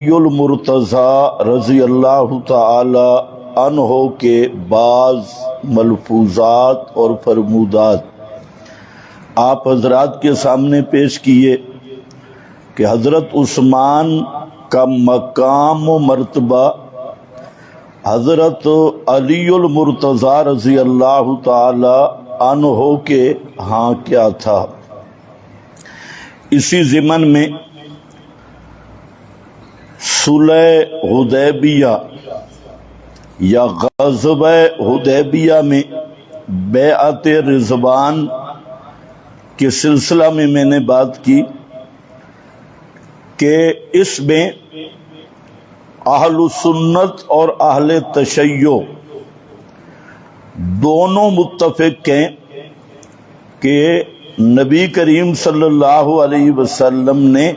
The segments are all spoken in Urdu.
المرتضی رضی اللہ تعالی عنہ کے بعض ملفوظات اور فرمودات آپ حضرات کے سامنے پیش کیے کہ حضرت عثمان کا مقام و مرتبہ حضرت علی المرتضی رضی اللہ تعالی عنہ کے ہاں کیا تھا۔ اسی ضمن میں صلح حدیبیہ یا غزوہ حدیبیہ میں بیعت رضوان کے سلسلہ میں نے بات کی کہ اس میں اہل سنت اور اہل تشیع دونوں متفق ہیں کہ نبی کریم صلی اللہ علیہ وسلم نے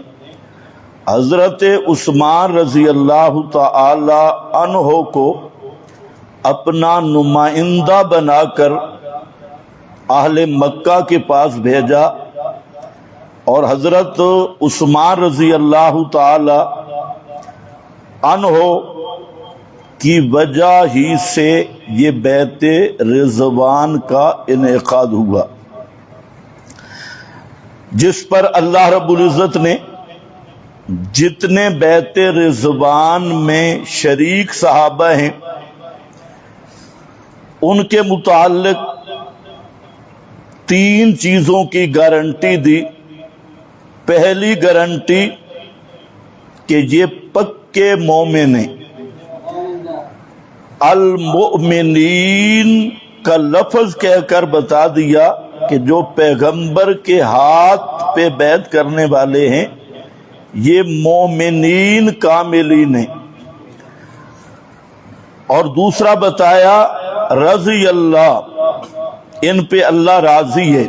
حضرت عثمان رضی اللہ تعالی عنہ کو اپنا نمائندہ بنا کر اہل مکہ کے پاس بھیجا، اور حضرت عثمان رضی اللہ تعالی عنہ کی وجہ ہی سے یہ بیعت رضوان کا انعقاد ہوا، جس پر اللہ رب العزت نے جتنے بیعت رضوان میں شریک صحابہ ہیں ان کے متعلق 3 چیزوں کی گارنٹی دی۔ پہلی گارنٹی کہ یہ پکے مومن ہیں۔ المؤمنین کا لفظ کہہ کر بتا دیا کہ جو پیغمبر کے ہاتھ پہ بیعت کرنے والے ہیں یہ مومنین کاملین ہیں، اور دوسرا بتایا رضی اللہ، ان پہ اللہ راضی ہے،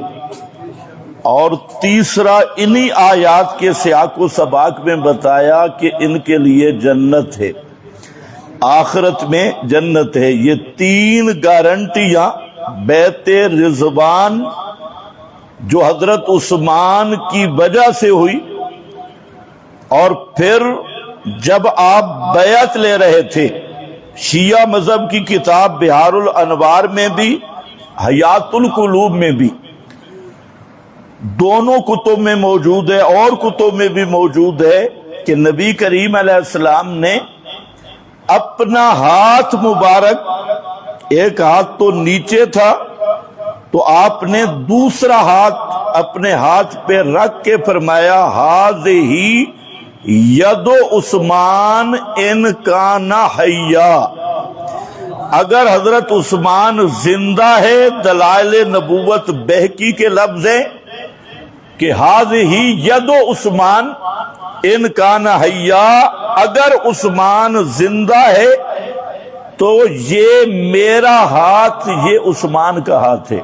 اور تیسرا انہی آیات کے سیاق و سباق میں بتایا کہ ان کے لیے جنت ہے، آخرت میں جنت ہے۔ یہ 3 گارنٹیاں بیعت رضوان جو حضرت عثمان کی وجہ سے ہوئی، اور پھر جب آپ بیعت لے رہے تھے، شیعہ مذہب کی کتاب بہار الانوار میں بھی حیات القلوب میں بھی، دونوں کتب میں موجود ہے اور کتب میں بھی موجود ہے کہ نبی کریم علیہ السلام نے اپنا ہاتھ مبارک، ایک ہاتھ تو نیچے تھا تو آپ نے دوسرا ہاتھ اپنے ہاتھ پہ رکھ کے فرمایا ہذہ ید عثمان ان کان حیا، اگر حضرت عثمان زندہ ہے، دلائل نبوت بہقی کے لفظ ہیں کہ ہذہ ید عثمان ان کان حیا، اگر عثمان زندہ ہے تو یہ میرا ہاتھ، یہ عثمان کا ہاتھ ہے۔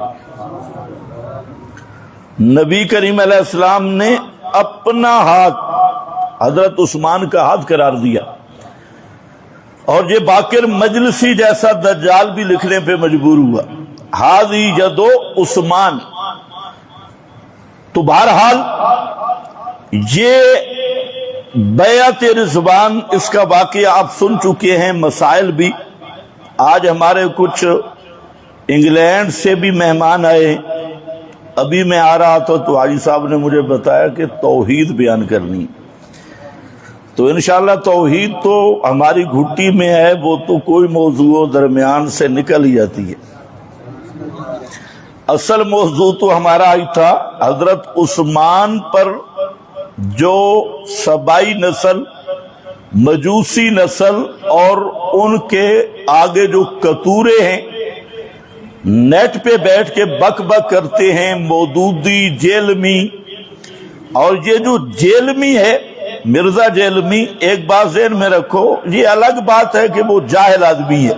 نبی کریم علیہ السلام نے اپنا ہاتھ حضرت عثمان کا ہاتھ قرار دیا، اور یہ باقر مجلسی جیسا دجال بھی لکھنے پہ مجبور ہوا ہذہ ید عثمان۔ تو بہرحال یہ بیعت رضوان، اس کا واقعہ آپ سن چکے ہیں، مسائل بھی۔ آج ہمارے کچھ انگلینڈ سے بھی مہمان آئے، ابھی میں آ رہا تھا تو حاجی صاحب نے مجھے بتایا کہ توحید بیان کرنی، تو انشاءاللہ توحید تو ہماری گھٹی میں ہے، وہ تو کوئی موضوع درمیان سے نکل ہی جاتی ہے۔ اصل موضوع تو ہمارا ہی تھا حضرت عثمان پر جو سبائی نسل، مجوسی نسل اور ان کے آگے جو کتورے ہیں نیٹ پہ بیٹھ کے بک بک کرتے ہیں، مودودی، جیلمی، اور یہ جو جیلمی ہے مرزا جیلمی، ایک بات ذہن میں رکھو، یہ الگ بات ہے کہ وہ جاہل آدمی ہے،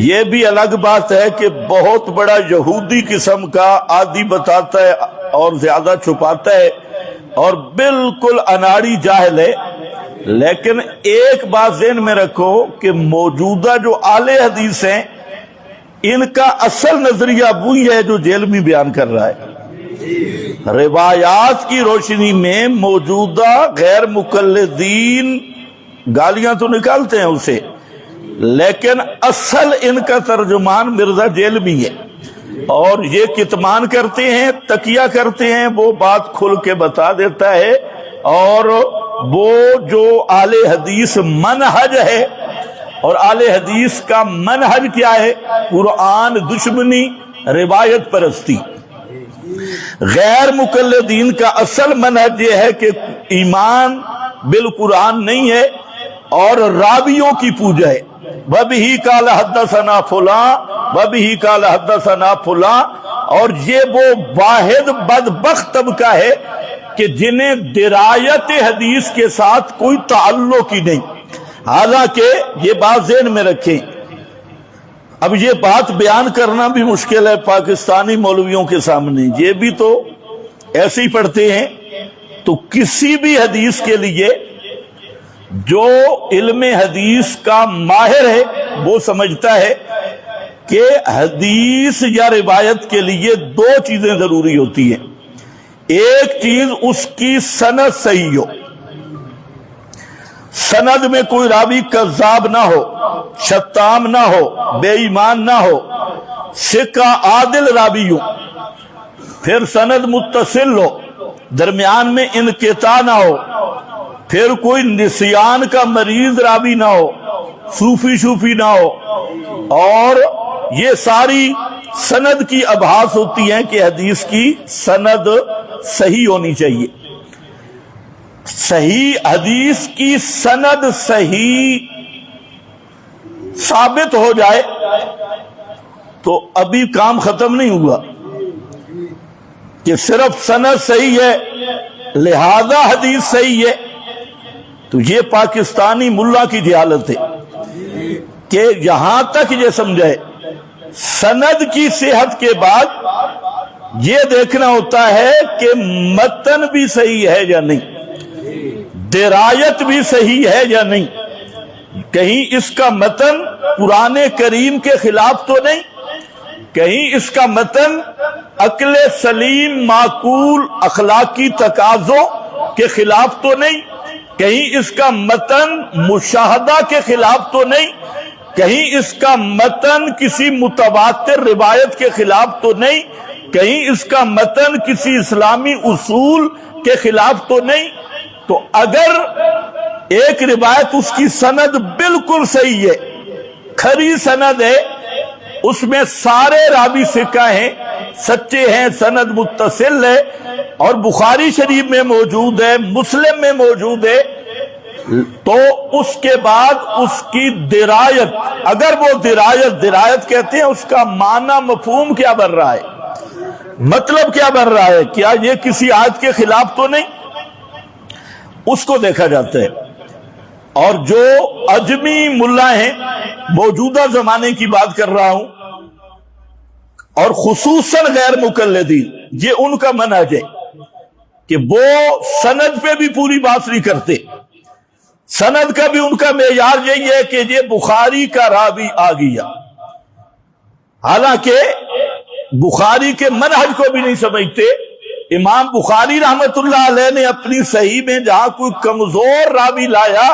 یہ بھی الگ بات ہے کہ بہت بڑا یہودی قسم کا عادی بتاتا ہے اور زیادہ چھپاتا ہے اور بالکل اناڑی جاہل ہے۔ لیکن ایک بات ذہن میں رکھو کہ موجودہ جو اہل حدیث ہیں ان کا اصل نظریہ وہی ہے جو جیلمی بیان کر رہا ہے۔ روایات کی روشنی میں موجودہ غیر مقلدین گالیاں تو نکالتے ہیں اسے، لیکن اصل ان کا ترجمان مرزا جیلمی ہے، اور یہ کتمان کرتے ہیں، تکیہ کرتے ہیں، وہ بات کھل کے بتا دیتا ہے۔ اور وہ جو اہل حدیث منہج ہے، اور اہل حدیث کا منہج کیا ہے؟ قرآن دشمنی، روایت پرستی۔ غیر مقلدین کا اصل منہج یہ ہے کہ ایمان بالقرآن نہیں ہے اور راویوں کی پوجا ہے۔ وَبِهِ قَالَ حَدَّثَنَا فُلَانٌ وَبِهِ قَالَ حَدَّثَنَا فُلَانٌ۔ اور یہ وہ واحد بدبخت طبقہ ہے کہ جنہیں درایت حدیث کے ساتھ کوئی تعلق ہی نہیں۔ حالانکہ یہ بات ذہن میں رکھیں، اب یہ بات بیان کرنا بھی مشکل ہے پاکستانی مولویوں کے سامنے، یہ بھی تو ایسے ہی پڑھتے ہیں۔ تو کسی بھی حدیث کے لیے جو علم حدیث کا ماہر ہے وہ سمجھتا ہے کہ حدیث یا روایت کے لیے دو چیزیں ضروری ہوتی ہیں۔ ایک چیز اس کی سند صحیح ہو، سند میں کوئی راوی کذاب نہ ہو، شتام نہ ہو، بے ایمان نہ ہو، ثقہ عادل راوی ہو۔ پھر سند متصل ہو، درمیان میں انقطاع نہ ہو، پھر کوئی نسیان کا مریض راوی نہ ہو، صوفی نہ ہو۔ اور یہ ساری سند کی ابحاث ہوتی ہیں کہ حدیث کی سند صحیح ہونی چاہیے۔ صحیح حدیث کی سند صحیح ثابت ہو جائے تو ابھی کام ختم نہیں ہوا کہ صرف سند صحیح ہے لہذا حدیث صحیح ہے۔ تو یہ پاکستانی ملا کی جہالت ہے کہ یہاں تک یہ سمجھے سند کی صحت کے بعد یہ دیکھنا ہوتا ہے کہ متن بھی صحیح ہے یا نہیں، درایت بھی صحیح ہے یا نہیں، کہیں اس کا متن قرآن کریم کے خلاف تو نہیں، کہیں اس کا متن عقل سلیم معقول اخلاقی تقاضوں کے خلاف تو نہیں، کہیں اس کا متن مشاہدہ کے خلاف تو نہیں، کہیں اس کا متن کسی متواتر روایت کے خلاف تو نہیں، کہیں اس کا متن کسی اسلامی اصول کے خلاف تو نہیں۔ تو اگر ایک روایت اس کی سند بالکل صحیح ہے، کھری سند ہے، اس میں سارے راوی ثقہ ہیں، سچے ہیں، سند متصل ہے، اور بخاری شریف میں موجود ہے، مسلم میں موجود ہے، تو اس کے بعد اس کی درایت، اگر وہ درایت کہتے ہیں، اس کا معنی مفہوم کیا بن رہا ہے، مطلب کیا بن رہا ہے، کیا یہ کسی آیت کے خلاف تو نہیں، اس کو دیکھا جاتا ہے۔ اور جو اجمی ملا ہیں، موجودہ زمانے کی بات کر رہا ہوں، اور خصوصاً غیر مقلدین، یہ ان کا منہج ہے کہ وہ سند پہ بھی پوری بات نہیں کرتے۔ سند کا بھی ان کا معیار یہی ہے کہ یہ بخاری کا راوی آ گیا، حالانکہ بخاری کے منہج کو بھی نہیں سمجھتے۔ امام بخاری رحمت اللہ علیہ نے اپنی صحیح میں جہاں کوئی کمزور راوی لایا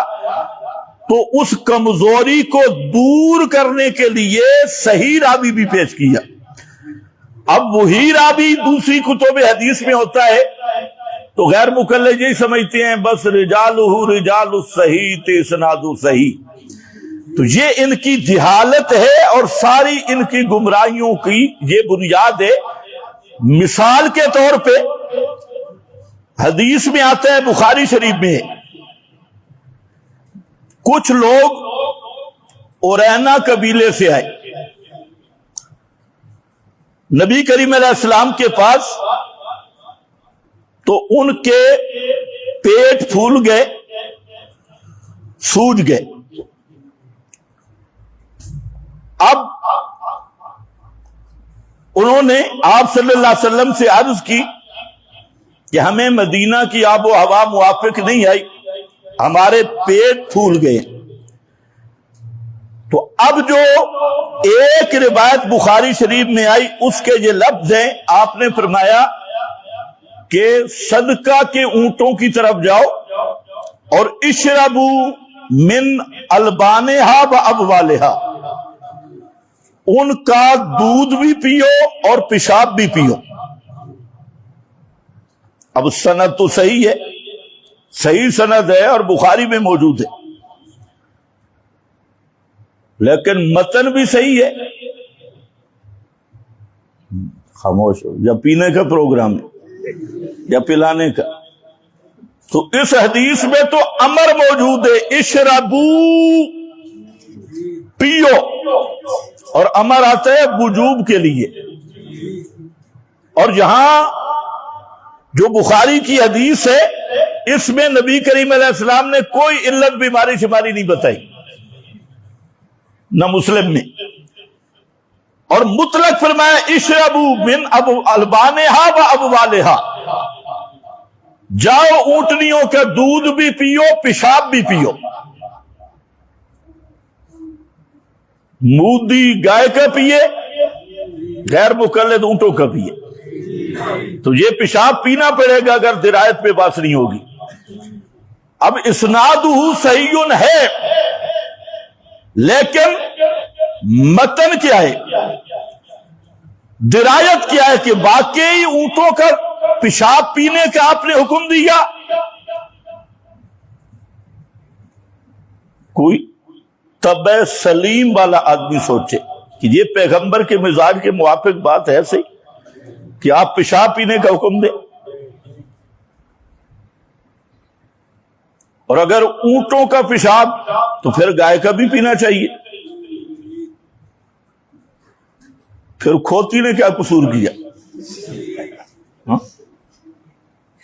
تو اس کمزوری کو دور کرنے کے لیے صحیح راوی بھی پیش کیا۔ اب وہی راوی دوسری کتب حدیث میں ہوتا ہے تو غیر مقلد یہی سمجھتے ہیں بس رجالہ رجال الصحیح اسناد صحیح۔ تو یہ ان کی جہالت ہے اور ساری ان کی گمراہیوں کی یہ بنیاد ہے۔ مثال کے طور پہ حدیث میں آتا ہے، بخاری شریف میں، کچھ لوگ اورینا قبیلے سے آئے نبی کریم علیہ السلام کے پاس، تو ان کے پیٹ پھول گئے، سوج گئے۔ اب انہوں نے آپ صلی اللہ علیہ وسلم سے عرض کی کہ ہمیں مدینہ کی آب و ہوا موافق نہیں آئی، ہمارے پیٹ پھول گئے۔ تو اب جو ایک روایت بخاری شریف میں آئی اس کے یہ لفظ ہیں، آپ نے فرمایا کہ صدقہ کے اونٹوں کی طرف جاؤ اور اشربو من البانہا و ابوالہا، ان کا دودھ بھی پیو اور پیشاب بھی پیو۔ اب سند تو صحیح ہے، صحیح سند ہے اور بخاری میں موجود ہے، لیکن متن بھی صحیح ہے۔ خاموش ہو، یا پینے کا پروگرام ہے یا پلانے کا، تو اس حدیث میں تو امر موجود ہے، اشربو، پیو، اور امر آتا ہے وجوب کے لیے۔ اور یہاں جو بخاری کی حدیث ہے اس میں نبی کریم علیہ السلام نے کوئی علت بیماری شماری نہیں بتائی، نہ مسلم میں، اور مطلق فرمایا اشربو من البانہا و ابوالہا، جاؤ اونٹنیوں کا دودھ بھی پیو، پیشاب بھی پیو۔ مودی گائے کا پیے، غیر مقلد اونٹوں کا پیے، تو یہ پیشاب پینا پڑے گا اگر درایت پہ باس نہیں ہوگی۔ اب اسنادہ صحیح ہے، لیکن متن کیا ہے، درایت کیا ہے کہ واقعی اونٹوں کا پیشاب پینے کا آپ نے حکم دیا؟ کوئی طبع سلیم والا آدمی سوچے کہ یہ پیغمبر کے مزاج کے موافق بات ہے صحیح کہ آپ پیشاب پینے کا حکم دیں؟ اور اگر اونٹوں کا پیشاب تو پھر گائے کا بھی پینا چاہیے، پھر کھوتی نے کیا قصور کیا؟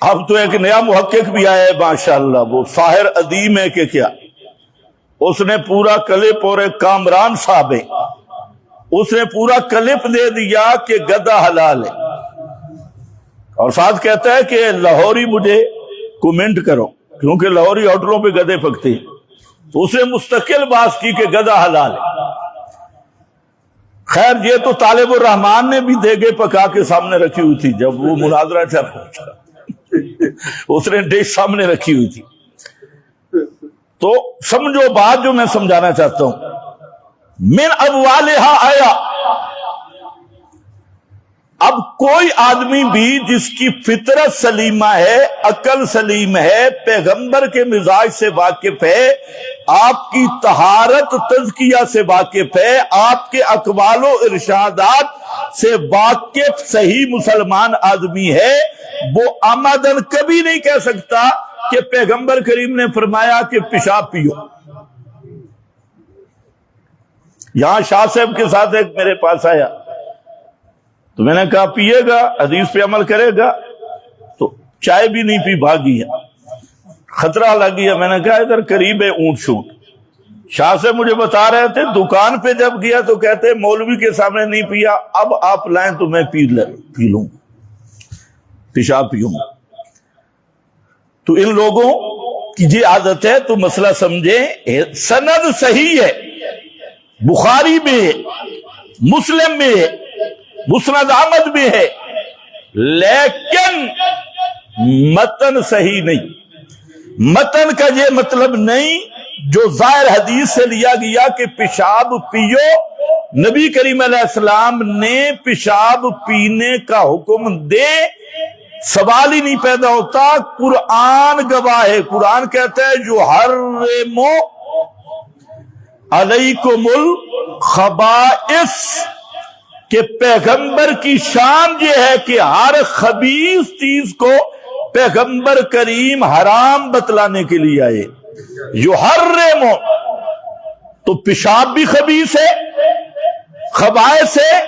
اب تو ایک نیا محقق بھی آیا ہے ماشاءاللہ، وہ ساحر ادیم ہے کہ کیا، اس نے پورا کلپ، اور ایک کامران صاحب ہے، اس نے پورا کلپ دے دیا کہ گدھا حلال ہے، اور ساتھ کہتا ہے کہ لاہوری مجھے کومنٹ کرو کیونکہ لاہوری ہوٹلوں پہ گدھے پکتے ہیں، تو اس نے مستقل بات کی کہ گدھا حلال ہے۔ خیر یہ تو طالب الرحمان نے بھی دیگے پکا کے سامنے رکھی ہوئی تھی، جب وہ مناظرہ تھا اس نے ڈش سامنے رکھی ہوئی تھی۔ تو سمجھو بات جو میں سمجھانا چاہتا ہوں، من ابوالہا آیا۔ اب کوئی آدمی بھی جس کی فطرت سلیمہ ہے، عقل سلیم ہے، پیغمبر کے مزاج سے واقف ہے، آپ کی طہارت تزکیہ سے واقف ہے، آپ کے اقوال و ارشادات سے واقف صحیح مسلمان آدمی ہے، وہ آمدن کبھی نہیں کہہ سکتا کہ پیغمبر کریم نے فرمایا کہ پیشاب پیو۔ یہاں شاہ صاحب کے ساتھ ایک میرے پاس آیا، تو میں نے کہا پیے گا، حدیث پہ عمل کرے گا؟ تو چائے بھی نہیں پی، بھاگی ہے، خطرہ لگ گیا۔ میں نے کہا ادھر قریب ہے اونٹ شوٹ۔ شاہ سے مجھے بتا رہے تھے دکان پہ جب گیا تو کہتے مولوی کے سامنے نہیں پیا، اب آپ لائیں تو میں پی لوں، پیشاب پیوں۔ تو ان لوگوں کی یہ عادت ہے، تو مسئلہ سمجھیں، سند صحیح ہے، بخاری میں ہے، مسلم میں ہے، مسند احمد میں ہے، لیکن متن صحیح نہیں۔ متن کا یہ مطلب نہیں جو ظاہر حدیث سے لیا گیا کہ پیشاب پیو، نبی کریم علیہ السلام نے پیشاب پینے کا حکم دے، سوال ہی نہیں پیدا ہوتا۔ قرآن گواہ ہے، قرآن کہتا ہے یحرم علیکم الخبائث، کہ پیغمبر کی شان یہ ہے کہ ہر خبیث چیز کو پیغمبر کریم حرام بتلانے کے لیے آئے۔ یحرم، تو پیشاب بھی خبیث ہے، خبائث ہے،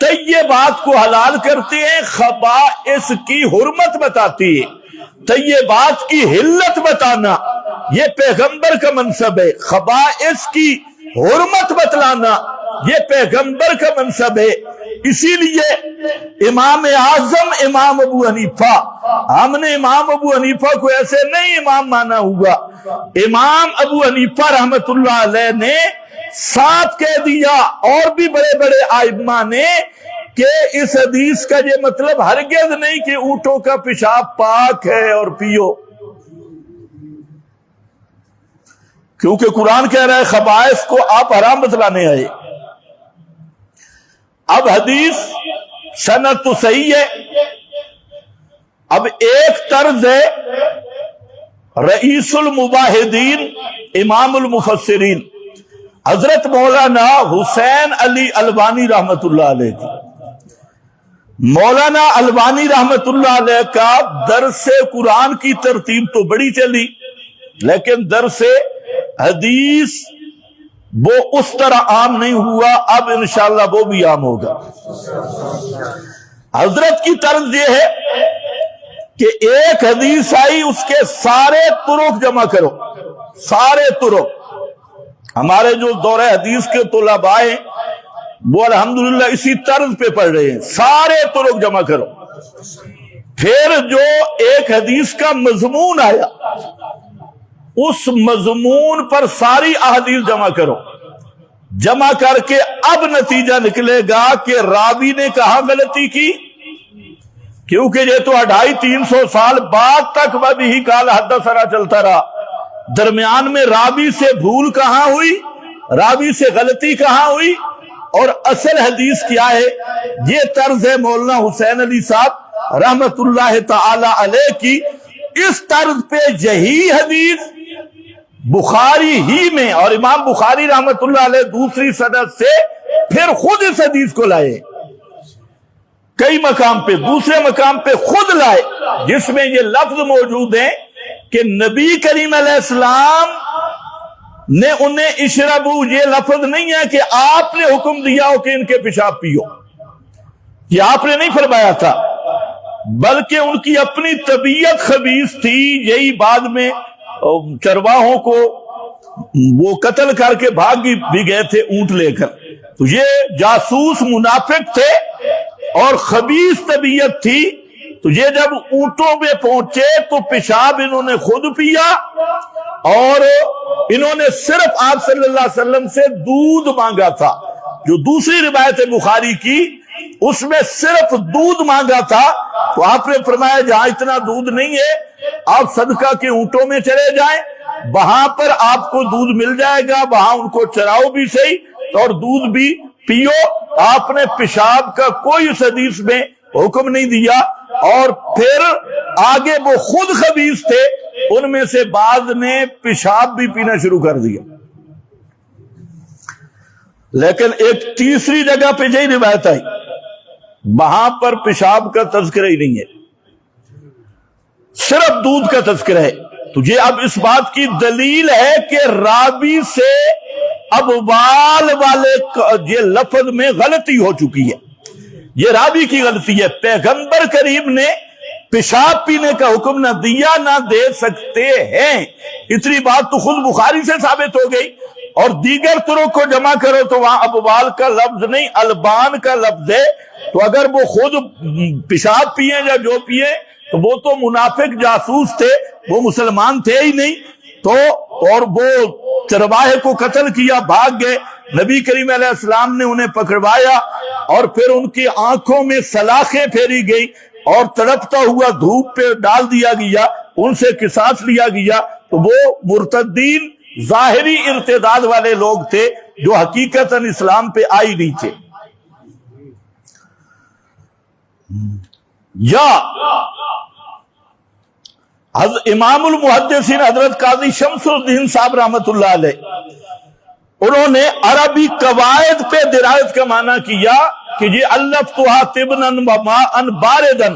طیبات کو حلال کرتے ہیں، خبائث کی حرمت بتاتی ہے، طیبات کی حلت بتانا یہ پیغمبر کا منصب ہے، خبائث کی حرمت بتلانا یہ پیغمبر کا منصب ہے۔ اسی لیے امام اعظم امام ابو حنیفہ، ہم نے امام ابو حنیفہ کو ایسے نہیں امام مانا ہوا، امام ابو حنیفہ رحمت اللہ علیہ نے صاف کہہ دیا، اور بھی بڑے بڑے ائمہ نے، کہ اس حدیث کا یہ مطلب ہرگز نہیں کہ اونٹوں کا پیشاب پاک ہے اور پیو۔ کیونکہ قرآن کہہ رہا ہے خبائث کو آپ حرام بتلانے آئے. اب حدیث سند تو صحیح ہے. اب ایک طرز ہے رئیس المباحدین امام المفسرین حضرت مولانا حسین علی البانی رحمت اللہ علیہ کی. مولانا البانی رحمت اللہ علیہ کا درس قرآن کی ترتیب تو بڑی چلی، لیکن درس حدیث وہ اس طرح عام نہیں ہوا. اب انشاءاللہ وہ بھی عام ہوگا. حضرت کی طرز یہ ہے کہ ایک حدیث آئی، اس کے سارے طرق جمع کرو، سارے طرق. ہمارے جو دورہ حدیث کے طلباء ہیں وہ الحمدللہ اسی طرز پہ پڑھ رہے ہیں. سارے طرق جمع کرو. پھر جو ایک حدیث کا مضمون آیا اس مضمون پر ساری احادیث جمع کرو. جمع کر کے اب نتیجہ نکلے گا کہ راوی نے کہاں غلطی کی، کیونکہ یہ تو 250-300 سال بعد تک وہی قال حدثنا چلتا رہا. درمیان میں راوی سے بھول کہاں ہوئی، راوی سے غلطی کہاں ہوئی، اور اصل حدیث کیا ہے. یہ طرز ہے مولانا حسین علی صاحب رحمت اللہ تعالی علیہ کی. اس طرز پہ یہی حدیث بخاری ہی میں، اور امام بخاری رحمت اللہ علیہ دوسری سند سے پھر خود اس حدیث کو لائے. کئی مقام پہ، دوسرے مقام پہ خود لائے، جس میں یہ لفظ موجود ہیں کہ نبی کریم علیہ السلام نے انہیں اشربو، یہ لفظ نہیں ہے کہ آپ نے حکم دیا ہو کہ ان کے پیشاب پیو، یہ آپ نے نہیں فرمایا تھا، بلکہ ان کی اپنی طبیعت خبیث تھی. یہی بعد میں چرواہوں کو وہ قتل کر کے بھاگ بھی گئے تھے اونٹ لے کر. تو یہ جاسوس منافق تھے اور خبیث طبیعت تھی. تو یہ جب اونٹوں میں پہنچے تو پیشاب انہوں نے خود پیا، اور انہوں نے صرف آپ صلی اللہ علیہ وسلم سے دودھ مانگا تھا. جو دوسری روایت بخاری کی اس میں صرف دودھ مانگا تھا. تو آپ نے فرمایا جہاں اتنا دودھ نہیں ہے آپ صدقہ کے اونٹوں میں چلے جائیں، وہاں پر آپ کو دودھ مل جائے گا، وہاں ان کو چراؤ بھی صحیح اور دودھ بھی پیو. آپ نے پیشاب کا کوئی اس حدیث میں حکم نہیں دیا. اور پھر آگے وہ خود خبیث تھے، ان میں سے بعض نے پیشاب بھی پینا شروع کر دیا. لیکن ایک تیسری جگہ پہ یہی روایت آئی، وہاں پر پیشاب کا تذکرہ ہی نہیں ہے، صرف دودھ کا تذکرہ ہے. تو یہ اب اس بات کی دلیل ہے کہ راوی سے ابوال والے یہ لفظ میں غلطی ہو چکی ہے، یہ راوی کی غلطی ہے. پیغمبر کریم نے پیشاب پینے کا حکم نہ دیا، نہ دے سکتے ہیں. اتنی بات تو خود بخاری سے ثابت ہو گئی. اور دیگر طرق کو جمع کرو تو وہاں ابوال کا لفظ نہیں، البان کا لفظ ہے. تو اگر وہ خود پیشاب پیئے یا جو پیئے تو وہ تو منافق جاسوس تھے، وہ مسلمان تھے ہی نہیں. تو اور وہ چرواہے کو قتل کیا، بھاگ گئے. نبی کریم علیہ السلام نے انہیں پکڑوایا اور پھر ان کی آنکھوں میں سلاخیں پھیری گئی اور تڑپتا ہوا دھوپ پہ ڈال دیا گیا، ان سے قصاص لیا گیا. تو وہ مرتدین ظاہری ارتداد والے لوگ تھے جو حقیقتاً اسلام پہ آئی نہیں تھے. یا امام المحدثین حضرت قاضی شمس الدین صاحب رحمت اللہ علیہ، انہوں نے عربی قواعد پہ درایت کا معنی کیا کہ یہ الفتھا طبنا وماء باردا،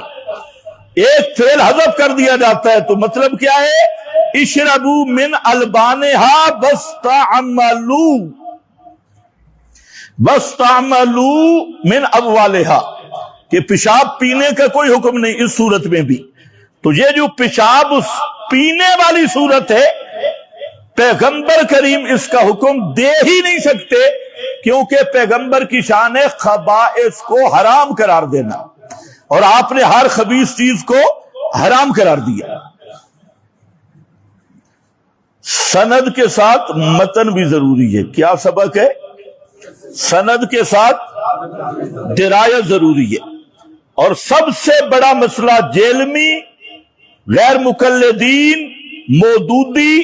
ایک فعل حذف کر دیا جاتا ہے. تو مطلب کیا ہے؟ اشربوا من البانها واستعملوا من ابوالها، کہ پیشاب پینے کا کوئی حکم نہیں اس صورت میں بھی. تو یہ جو پیشاب پینے والی صورت ہے، پیغمبر کریم اس کا حکم دے ہی نہیں سکتے، کیونکہ پیغمبر کی شان ہے خبائث کو حرام قرار دینا، اور آپ نے ہر خبیث چیز کو حرام قرار دیا. سند کے ساتھ متن بھی ضروری ہے. کیا سبق ہے؟ سند کے ساتھ درایت ضروری ہے. اور سب سے بڑا مسئلہ جیلمی، غیر مقلدین، مودودی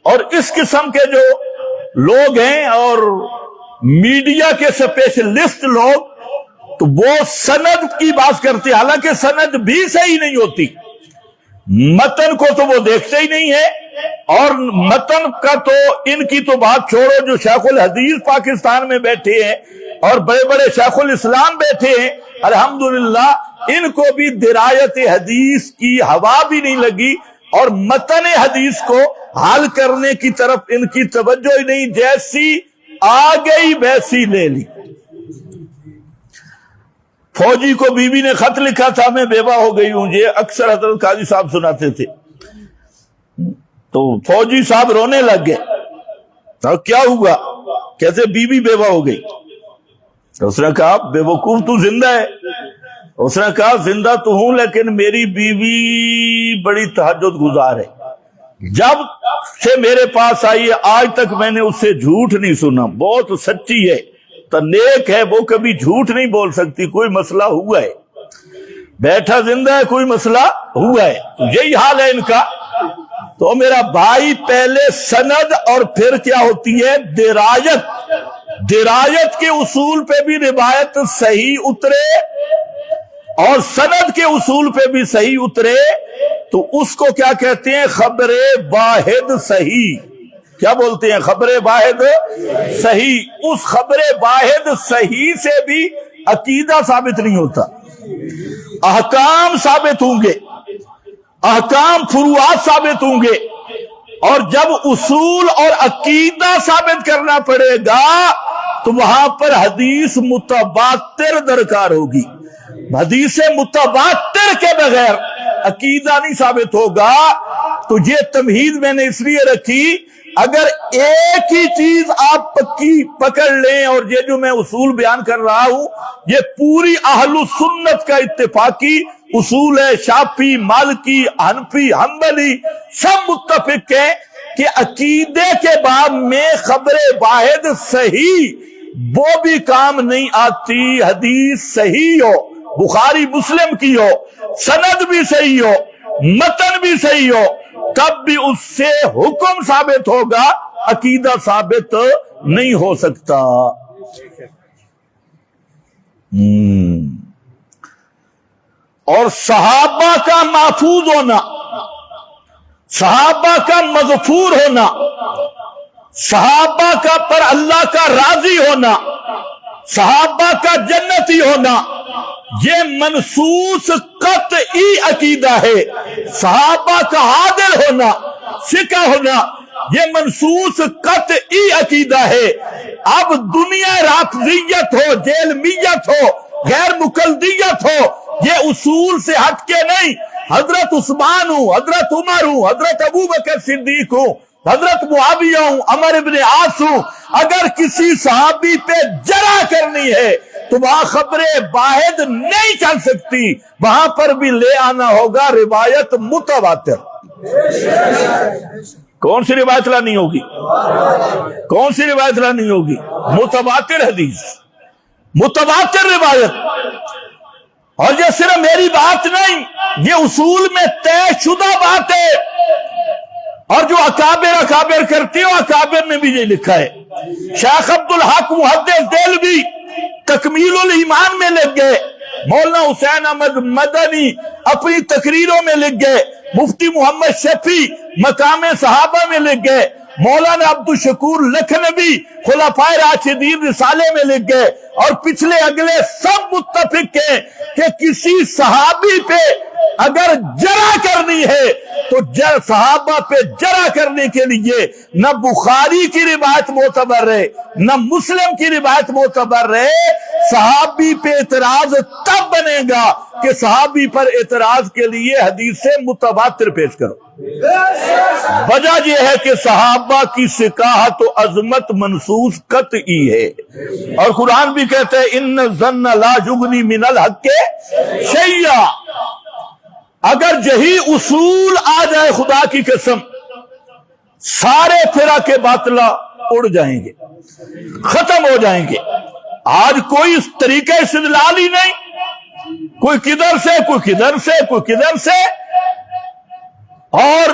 اور اس قسم کے جو لوگ ہیں اور میڈیا کے اسپیشلسٹ لوگ تو وہ سند کی بات کرتے ہیں، حالانکہ سند بھی صحیح نہیں ہوتی، متن کو تو وہ دیکھتے ہی نہیں ہے، اور متن کا تو ان کی تو بات چھوڑو، جو شیخ الحدیث پاکستان میں بیٹھے ہیں اور بڑے بڑے شیخ الاسلام بیٹھے ہیں، الحمدللہ ان کو بھی درایت حدیث کی ہوا بھی نہیں لگی، اور متن حدیث کو حل کرنے کی طرف ان کی توجہ ہی نہیں، جیسی آ گئی ویسی لے لی۔ فوجی کو بیوی نے خط لکھا تھا، میں بیوہ ہو گئی ہوں، یہ اکثر حضرت قاضی صاحب سناتے تھے، تو فوجی صاحب رونے لگ گئے، اور کیا ہوا؟ کیسے بیوی بیوہ ہو گئی؟ اس نے کہا بے وقوف تو زندہ ہے۔ اس نے کہا زندہ تو ہوں لیکن میری بیوی بڑی تہجد گزار ہے، جب سے میرے پاس آئی ہے آج تک میں نے اس سے جھوٹ نہیں سنا، بہت سچی ہے، تو نیک ہے، وہ کبھی جھوٹ نہیں بول سکتی، کوئی مسئلہ ہوا ہے، بیٹھا زندہ ہے، کوئی مسئلہ ہوا ہے، تو یہی حال ہے ان کا۔ تو میرا بھائی پہلے سند اور پھر کیا ہوتی ہے درایت، درایت کے اصول پہ بھی روایت صحیح اترے اور سند کے اصول پہ بھی صحیح اترے تو اس کو کیا کہتے ہیں؟ خبر واحد صحیح۔ کیا بولتے ہیں؟ خبر واحد صحیح۔ اس خبر واحد صحیح سے بھی عقیدہ ثابت نہیں ہوتا، احکام ثابت ہوں گے، احکام فروعات ثابت ہوں گے، اور جب اصول اور عقیدہ ثابت کرنا پڑے گا تو وہاں پر حدیث متواتر درکار ہوگی۔ حدیث متواتر کے بغیر عقیدہ نہیں ثابت ہوگا۔ تو یہ تمہید میں نے اس لیے رکھی، اگر ایک ہی چیز آپ پکی پکڑ لیں، اور یہ جو میں اصول بیان کر رہا ہوں یہ پوری اہل سنت کا اتفاقی اصول ہے، شافعی، مالکی، حنفی، حنبلی سب متفق ہیں کہ عقیدے کے باب میں خبر واحد صحیح وہ بھی کام نہیں آتی، حدیث صحیح ہو، بخاری مسلم کی ہو، سند بھی صحیح ہو، متن بھی صحیح ہو، تب بھی اس سے حکم ثابت ہوگا، عقیدہ ثابت نہیں ہو سکتا۔ اور صحابہ کا محفوظ ہونا، صحابہ کا مغفور ہونا، صحابہ کا پر اللہ کا راضی ہونا، صحابہ کا جنتی ہونا، یہ منصوص قطعی عقیدہ ہے۔ صحابہ کا عادل ہونا، ثقہ ہونا، یہ منصوص قطعی عقیدہ ہے۔ اب دنیا رافضیت ہو، جیلمیت ہو، غیر مقلدیت ہو، یہ اصول سے ہٹ کے نہیں، حضرت عثمان ہوں، حضرت عمر ہوں، حضرت ابوبکر صدیق ہوں، حضرت معاویہ ہوں، عمر ابن عاص ہوں، اگر کسی صحابی پہ جرح کرنی ہے تو وہاں خبر واحد نہیں چل سکتی، وہاں پر بھی لے آنا ہوگا روایت متواتر۔ کون سی روایت لانی ہوگی؟ کون سی روایت لانی ہوگی؟ متواتر حدیث، متواتر روایت۔ اور یہ صرف میری بات نہیں، یہ اصول میں طے شدہ بات ہے، اور جو اکابر کرتے ہو، اکابر نے بھی یہ لکھا ہے۔ شیخ عبدالحق محدث دہلوی تکمیل الایمان میں لکھ گئے، مولانا حسین احمد مدنی اپنی تقریروں میں لکھ گئے، مفتی محمد شفیع مقام صحابہ میں لکھ گئے، مولانا عبدالشکور لکھنوی خلفائے راشدین رسالے میں لکھ گئے، اور پچھلے اگلے سب متفق ہیں کہ کسی صحابی پہ اگر جرح کرنی ہے تو صحابہ پہ جرح کرنے کے لیے نہ بخاری کی روایت معتبر ہے، نہ مسلم کی روایت معتبر ہے۔ صحابی پہ اعتراض تب بنے گا کہ صحابی پر اعتراض کے لیے حدیث متواتر پیش کرو۔ وجہ یہ ہے کہ صحابہ کی ثقاحت و عظمت منصوص قطعی ہے، اور قرآن بھی کہتے ہیں ان الظن لا یغنی من الحق شیئا۔ اگر یہی اصول آ جائے خدا کی قسم، سارے فرق باطلہ اڑ جائیں گے، ختم ہو جائیں گے۔ آج کوئی اس طریقے استدلال ہی نہیں، کوئی کدھر سے، کوئی کدھر سے، کوئی کدھر سے، اور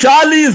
40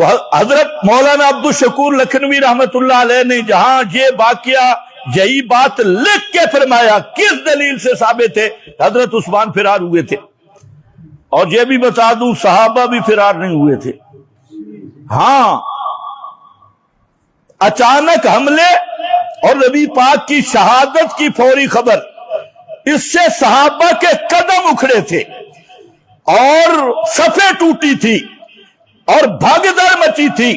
تو حضرت مولانا عبدالشکور لکھنوی رحمت اللہ علیہ نے جہاں یہ واقعہ یہی بات لکھ کے فرمایا، کس دلیل سے ثابت ہے؟ حضرت عثمان فرار ہوئے تھے، اور یہ بھی بتا دوں صحابہ بھی فرار نہیں ہوئے تھے۔ ہاں، اچانک حملے اور نبی پاک کی شہادت کی فوری خبر، اس سے صحابہ کے قدم اکھڑے تھے اور صفیں ٹوٹی تھی اور بھگدڑ مچی تھی،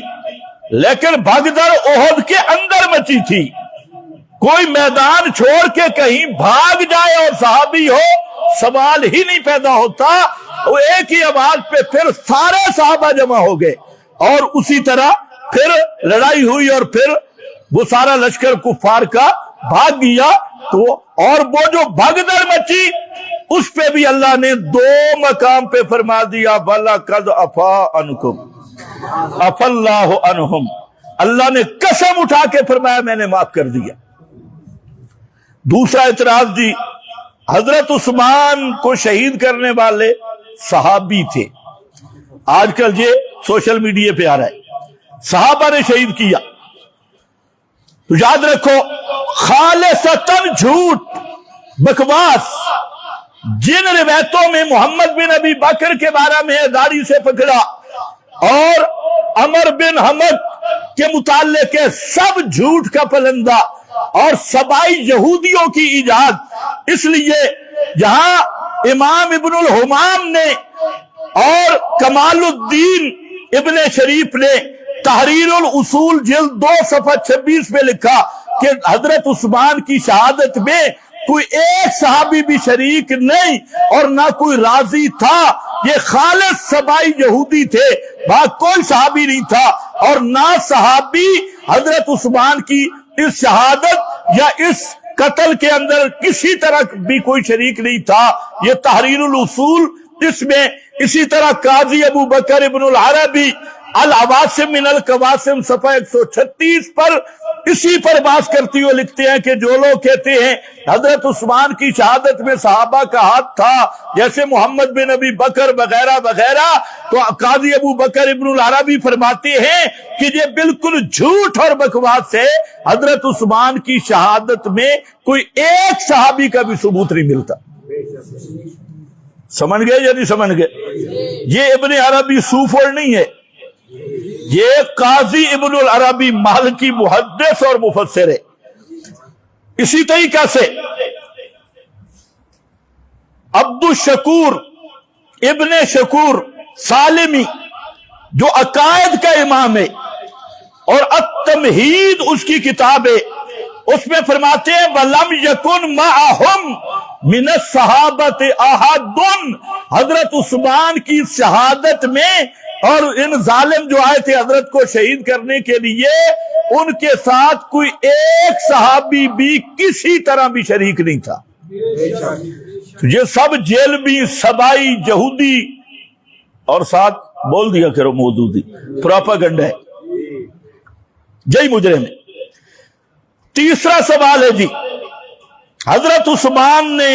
لیکن بھگدڑ احد کے اندر مچی تھی۔ کوئی میدان چھوڑ کے کہیں بھاگ جائے اور صحابی ہو، سوال ہی نہیں پیدا ہوتا۔ وہ ایک ہی آواز پہ پھر سارے صحابہ جمع ہو گئے، اور اسی طرح پھر لڑائی ہوئی، اور پھر وہ سارا لشکر کفار کا بھاگ گیا۔ تو اور وہ جو بھگدڑ مچی، اس پہ بھی اللہ نے 2 مقام پہ فرما دیا وَلَقَدْ عَفَا عَنْكُمْ عَفَا اللَّهُ عَنْهُمْ، اللہ نے قسم اٹھا کے فرمایا میں نے معاف کر دیا۔ دوسرا اعتراض دی، حضرت عثمان کو شہید کرنے والے صحابی تھے۔ آج کل یہ سوشل میڈیا پہ آ رہا ہے صحابہ نے شہید کیا، تو یاد رکھو خالصتاً جھوٹ بکواس۔ جن روایتوں میں محمد بن ابی بکر کے بارے میں داڑھی سے پکڑا اور عمر بن حمد کے متعلق ہے، سب جھوٹ کا پلندہ اور سبائی یہودیوں کی ایجاد۔ اس لیے جہاں امام ابن الحمام نے اور کمال الدین ابن شریف نے تحریر الاصول جلد 2 صفحہ 26 پہ لکھا کہ حضرت عثمان کی شہادت میں کوئی ایک صحابی بھی شریک نہیں اور نہ کوئی راضی تھا، یہ خالص سبائی یہودی تھے، وہاں کوئی صحابی نہیں تھا، اور نہ صحابی حضرت عثمان کی اس شہادت یا اس قتل کے اندر کسی طرح بھی کوئی شریک نہیں تھا۔ یہ تحریر الاصول، اس میں اسی طرح قاضی ابو بکر ابن العربی العواصم من القواسم صفحہ 136 پر اسی پر بات کرتی ہوئے لکھتے ہیں کہ جو لوگ کہتے ہیں حضرت عثمان کی شہادت میں صحابہ کا ہاتھ تھا، جیسے محمد بن ابی بکر وغیرہ وغیرہ، تو قاضی ابو بکر ابن العربی فرماتے ہیں کہ یہ بالکل جھوٹ اور بکواس ہے۔ حضرت عثمان کی شہادت میں کوئی ایک صحابی کا بھی ثبوت نہیں ملتا۔ سمجھ گئے یا نہیں سمجھ گئے؟ یہ ابن عربی سوفر نہیں ہے، یہ قاضی ابن العربی مالکی محدث اور مفسر ہے۔ اسی طریقہ سے عبدالشکور ابن شکور سالمی جو عقائد کا امام ہے اور التمہید اس کی کتاب ہے، اس میں فرماتے ہیں وَلَمْ يَكُنْ مَعَهُمْ مِنَ الصَّحَابَةِ أَحَدٌ، حضرت عثمان کی شہادت میں اور ان ظالم جو آئے تھے حضرت کو شہید کرنے کے لیے، ان کے ساتھ کوئی ایک صحابی بھی کسی طرح بھی شریک نہیں تھا۔ یہ سب جیلبی سبائی یہودی اور ساتھ بول دیا کرو مودودی پروپیگنڈا ہے، یہی مجرم ہے۔ تیسرا سوال ہے جی، حضرت عثمان نے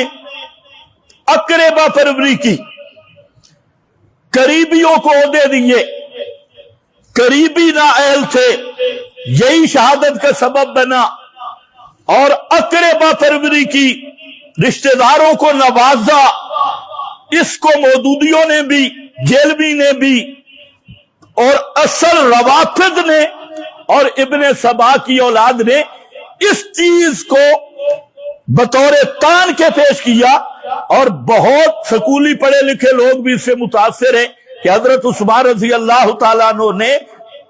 اقربا پروری کی، قریبیوں کو عہدے دیے، قریبی نااہل تھے، یہی شہادت کا سبب بنا، اور اقربا پروری کی، رشتہ داروں کو نوازا۔ اس کو مودودیوں نے بھی، جیلوی نے بھی، اور اصل روافض نے اور ابن سبا کی اولاد نے اس چیز کو بطور تان کے پیش کیا، اور بہت سکولی پڑھے لکھے لوگ بھی اس سے متاثر ہیں کہ حضرت عثمان رضی اللہ تعالیٰ عنہ نے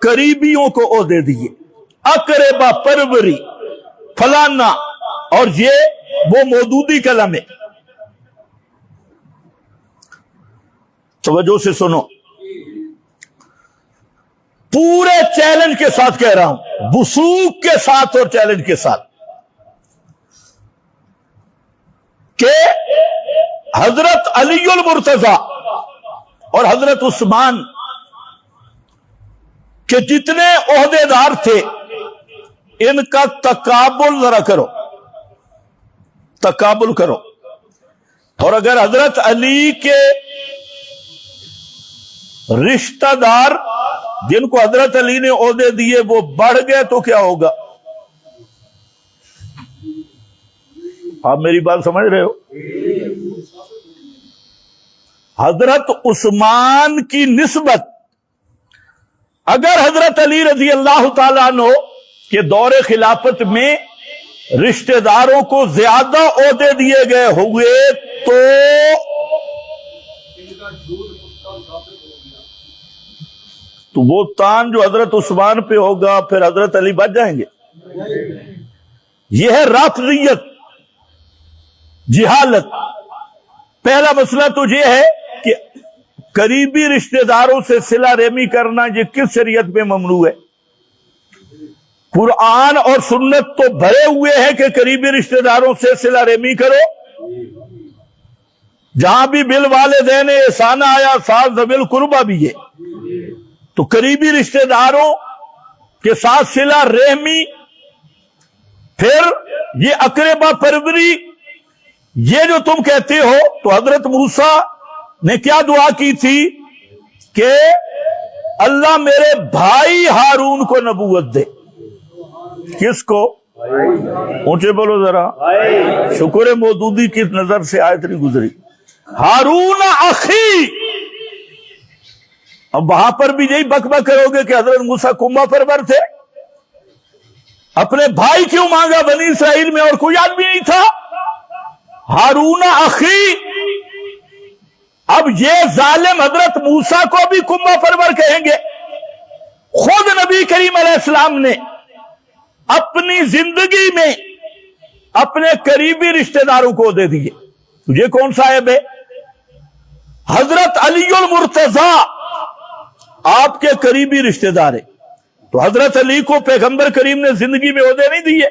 قریبیوں کو عہدے دیے، اقربا پروری فلانا، اور یہ وہ مودودی کلم ہے۔ توجہ سے سنو، پورے چیلنج کے ساتھ کہہ رہا ہوں، وثوق کے ساتھ اور چیلنج کے ساتھ، کہ حضرت علی المرتضی اور حضرت عثمان کے جتنے عہدے دار تھے، ان کا تقابل ذرا کرو، تقابل کرو، اور اگر حضرت علی کے رشتہ دار جن کو حضرت علی نے عہدے دیے وہ بڑھ گئے تو کیا ہوگا؟ آپ میری بات سمجھ رہے ہو؟ حضرت عثمان کی نسبت اگر حضرت علی رضی اللہ تعالیٰ عنہ کے دور خلافت میں رشتہ داروں کو زیادہ عہدے دیے گئے ہوئے تو وہ تان جو حضرت عثمان پہ ہوگا پھر حضرت علی بچ جائیں گے؟ یہ ہے رافضیت، جہالت۔ پہلا مسئلہ تو یہ ہے کہ قریبی رشتہ داروں سے صلہ رحمی کرنا یہ کس شریعت میں ممنوع ہے؟ قرآن اور سنت تو بھرے ہوئے ہیں کہ قریبی رشتہ داروں سے صلہ رحمی کرو۔ جہاں بھی بالوالدین احسان آیا ساتھ ذوی القربیٰ بھی ہے، تو قریبی رشتہ داروں کے ساتھ صلہ رحمی، پھر یہ اقربا پروری، یہ جو تم کہتے ہو، تو حضرت موسیٰ نے کیا دعا کی تھی کہ اللہ میرے بھائی ہارون کو نبوت دے۔ کس کو؟ اونچے بولو ذرا، شکر مودودی کی نظر سے آیت نہیں گزری۔ ہارون اخی، اب وہاں پر بھی یہی بک بک کرو گے کہ حضرت موسیٰ کنبہ پرور تھے؟ اپنے بھائی کیوں مانگا؟ بنی اسرائیل میں اور کوئی آدمی نہیں تھا؟ ہارون اخی، اب یہ ظالم حضرت موسیٰ کو بھی کنبہ پرور کہیں گے؟ خود نبی کریم علیہ السلام نے اپنی زندگی میں اپنے قریبی رشتہ داروں کو دے دیے۔ یہ کون سا عیب ہے؟ حضرت علی المرتضیٰ آپ کے قریبی رشتہ دار ہیں، تو حضرت علی کو پیغمبر کریم نے زندگی میں عہدے نہیں دیے؟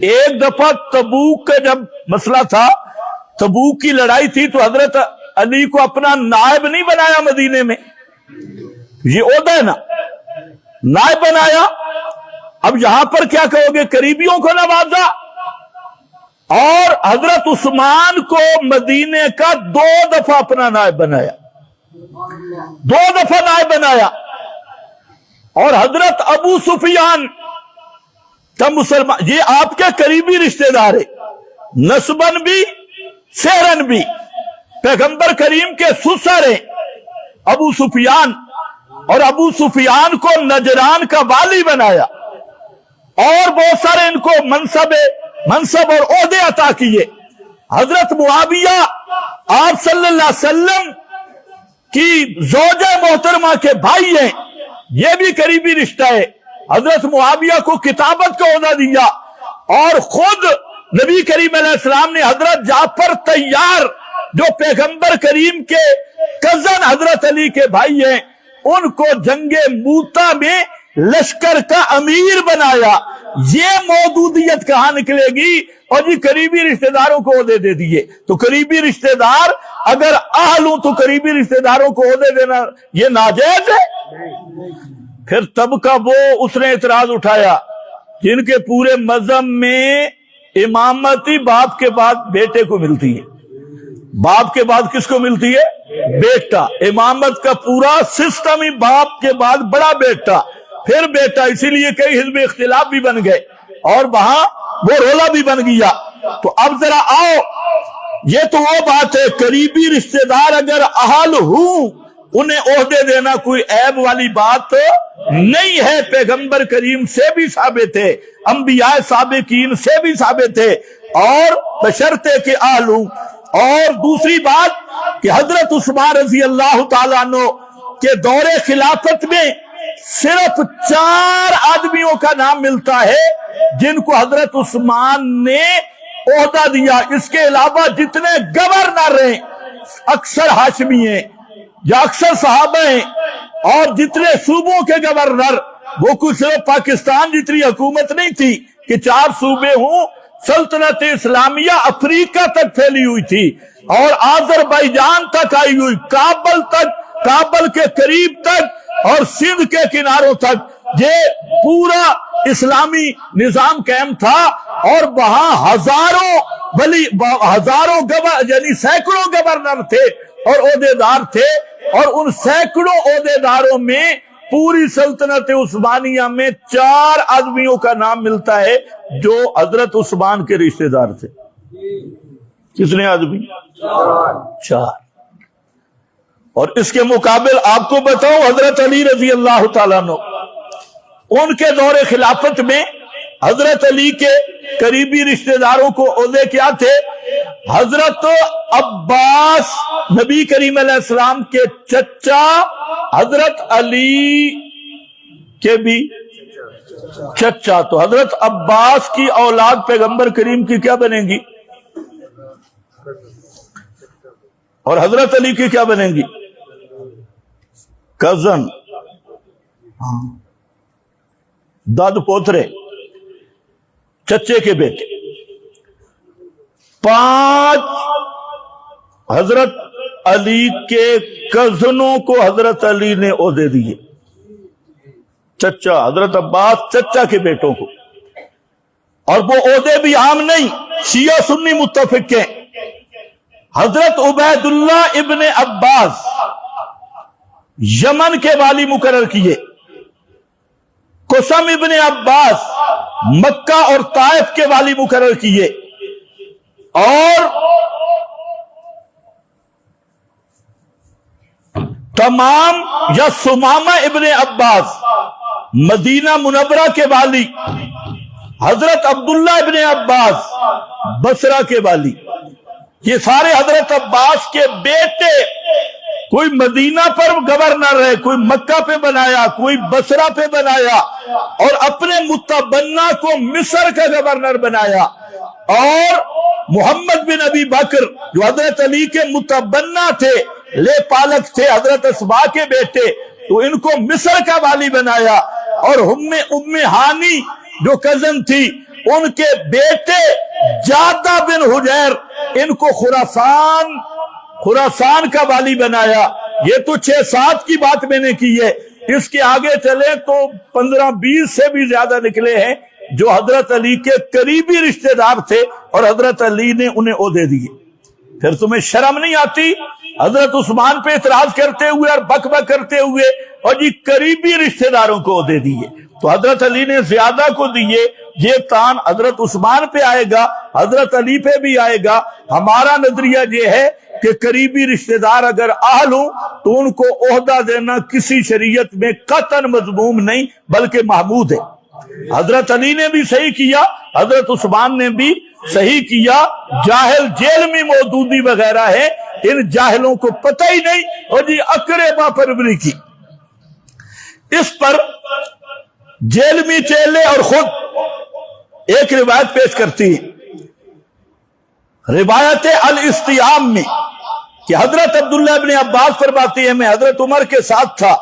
ایک دفعہ تبوک کا جب مسئلہ تھا، تبوک کی لڑائی تھی، تو حضرت علی کو اپنا نائب نہیں بنایا مدینے میں، یہ عہدہ ہے نا، نائب بنایا۔ اب یہاں پر کیا کہو گے؟ قریبیوں کو نوازا، اور حضرت عثمان کو مدینے کا 2 دفعہ اپنا نائب بنایا، 2 دفعہ نائب بنایا۔ اور حضرت ابو سفیان کا مسلمان، یہ آپ کے قریبی رشتہ دار ہے، نسبن بھی سیرن بھی، پیغمبر کریم کے سسر ہیں ابو سفیان، اور ابو سفیان کو نجران کا والی بنایا، اور بہت سارے ان کو منصب اور عہدے عطا کیے۔ حضرت معاویہ آپ صلی اللہ علیہ وسلم کی زوجہ محترمہ کے بھائی ہیں، یہ بھی قریبی رشتہ ہے۔ حضرت معاویہ کو کتابت کا عہدہ دیا، اور خود نبی کریم علیہ السلام نے حضرت جعفر طیار جو پیغمبر کریم کے کزن حضرت علی کے بھائی ہیں، ان کو جنگ موتا میں لشکر کا امیر بنایا۔ یہ مودودیت کہاں نکلے گی؟ اور یہ قریبی رشتہ داروں کو عہدے دے دیے۔ تو قریبی رشتہ دار اگر اہل ہوں تو قریبی رشتہ داروں کو عہدے دینا یہ ناجائز ہے؟ پھر تب کا وہ اس نے اعتراض اٹھایا جن کے پورے مذہب میں امامتی باپ کے بعد بیٹے کو ملتی ہے، باپ کے بعد کس کو ملتی ہے؟ بیٹا۔ امامت کا پورا سسٹم ہی باپ کے بعد بڑا بیٹا، پھر بیٹا، اسی لیے کئی حزب اختلاف بھی بن گئے اور وہاں وہ رولا بھی بن گیا۔ تو اب ذرا آؤ، یہ تو وہ بات ہے، قریبی رشتہ دار اگر اہل ہوں انہیں عہدے دینا کوئی عیب والی بات نہیں ہے، پیغمبر کریم سے بھی ثابت ہے، انبیاء سابقین سے بھی ثابت ہے، اور بشرطے کہ اہل ہوں۔ اور دوسری بات کہ حضرت عثمان رضی اللہ تعالیٰ عنہ کے دور خلافت میں صرف 4 آدمیوں کا نام ملتا ہے جن کو حضرت عثمان نے عہدہ دیا۔ اس کے علاوہ جتنے گورنر ہیں اکثر ہاشمی ہیں یا اکثر صحابہ ہیں، اور جتنے صوبوں کے گورنر وہ کچھ صرف پاکستان جتنی حکومت نہیں تھی کہ 4 صوبے ہوں، سلطنت اسلامیہ افریقہ تک پھیلی ہوئی تھی، اور آذربائیجان تک آئی ہوئی، کابل تک، کابل کے قریب تک، اور سندھ کے کناروں تک یہ پورا اسلامی نظام قائم تھا۔ اور وہاں ہزاروں یعنی سینکڑوں گورنر تھے اور عہدیدار تھے، اور ان سینکڑوں عہدیداروں میں پوری سلطنت عثمانیہ میں 4 آدمیوں کا نام ملتا ہے جو حضرت عثمان کے رشتہ دار تھے۔ کتنے آدمی؟ 4۔ اور اس کے مقابل آپ کو بتاؤں، حضرت علی رضی اللہ تعالیٰ عنہ، ان کے دور خلافت میں حضرت علی کے قریبی رشتہ داروں کو عہدے کیا تھے؟ حضرت عباس، نبی کریم علیہ السلام کے چچا، حضرت علی کے بھی چچا، تو حضرت عباس کی اولاد پیغمبر کریم کی کیا بنے گی؟ اور حضرت علی کی کیا بنے گی؟ کزن، داد پوترے، چچے کے بیٹے۔ 5 حضرت علی کے کزنوں کو حضرت علی نے عہدے دیے، چچا حضرت عباس چچا کے بیٹوں کو، اور وہ عہدے بھی عام نہیں، شیعہ سنی متفق ہیں۔ حضرت عبید اللہ ابن عباس یمن کے والی مقرر کیے، قسم ابن عباس مکہ اور طائف کے والی مقرر کیے، اور تمام یا سمامہ ابن عباس مدینہ منورہ کے والی، حضرت عبداللہ ابن عباس بصرہ کے والی، یہ سارے حضرت عباس کے بیٹے، کوئی مدینہ پر گورنر ہے، کوئی مکہ پہ بنایا، کوئی بصرہ پہ بنایا، اور اپنے متبنہ کو مصر کا گورنر بنایا، اور محمد بن ابی بکر جو حضرت علی کے متبنہ تھے، لے پالک تھے، حضرت اسماء کے بیٹے، تو ان کو مصر کا والی بنایا، اور ام ہانی جو کزن تھی، ان کے بیٹے جادہ بن حجیر، ان کو خراسان کا والی بنایا۔ یہ تو 6-7 کی بات میں نے کی ہے، اس کے آگے چلے تو 15-20 سے بھی زیادہ نکلے ہیں جو حضرت علی کے قریبی رشتہ دار تھے، اور حضرت علی نے انہیں عہدے دیے۔ پھر تمہیں شرم نہیں آتی حضرت عثمان پہ اعتراض کرتے ہوئے اور بک بک کرتے ہوئے، اور جی قریبی رشتہ داروں کو عہدے دیے؟ تو حضرت علی نے زیادہ کو دیے، یہ تان حضرت عثمان پہ آئے گا، حضرت علی پہ بھی آئے گا۔ ہمارا نظریہ یہ ہے کہ قریبی رشتہ دار اگر اہل ہوں تو ان کو عہدہ دینا کسی شریعت میں قطعاً مذموم نہیں بلکہ محمود ہے۔ حضرت علی نے بھی صحیح کیا، حضرت عثمان نے بھی صحیح کیا۔ جاہل جیل میں مودودی وغیرہ ہے، ان جاہلوں کو پتہ ہی نہیں، اور جی اقربا پروری کی، اس پر جیل میں چیلے اور خود ایک روایت پیش کرتی ہے، روایت الاستیام میں، کہ حضرت عبداللہ ابن عباس فرماتی ہے میں حضرت عمر کے ساتھ تھا،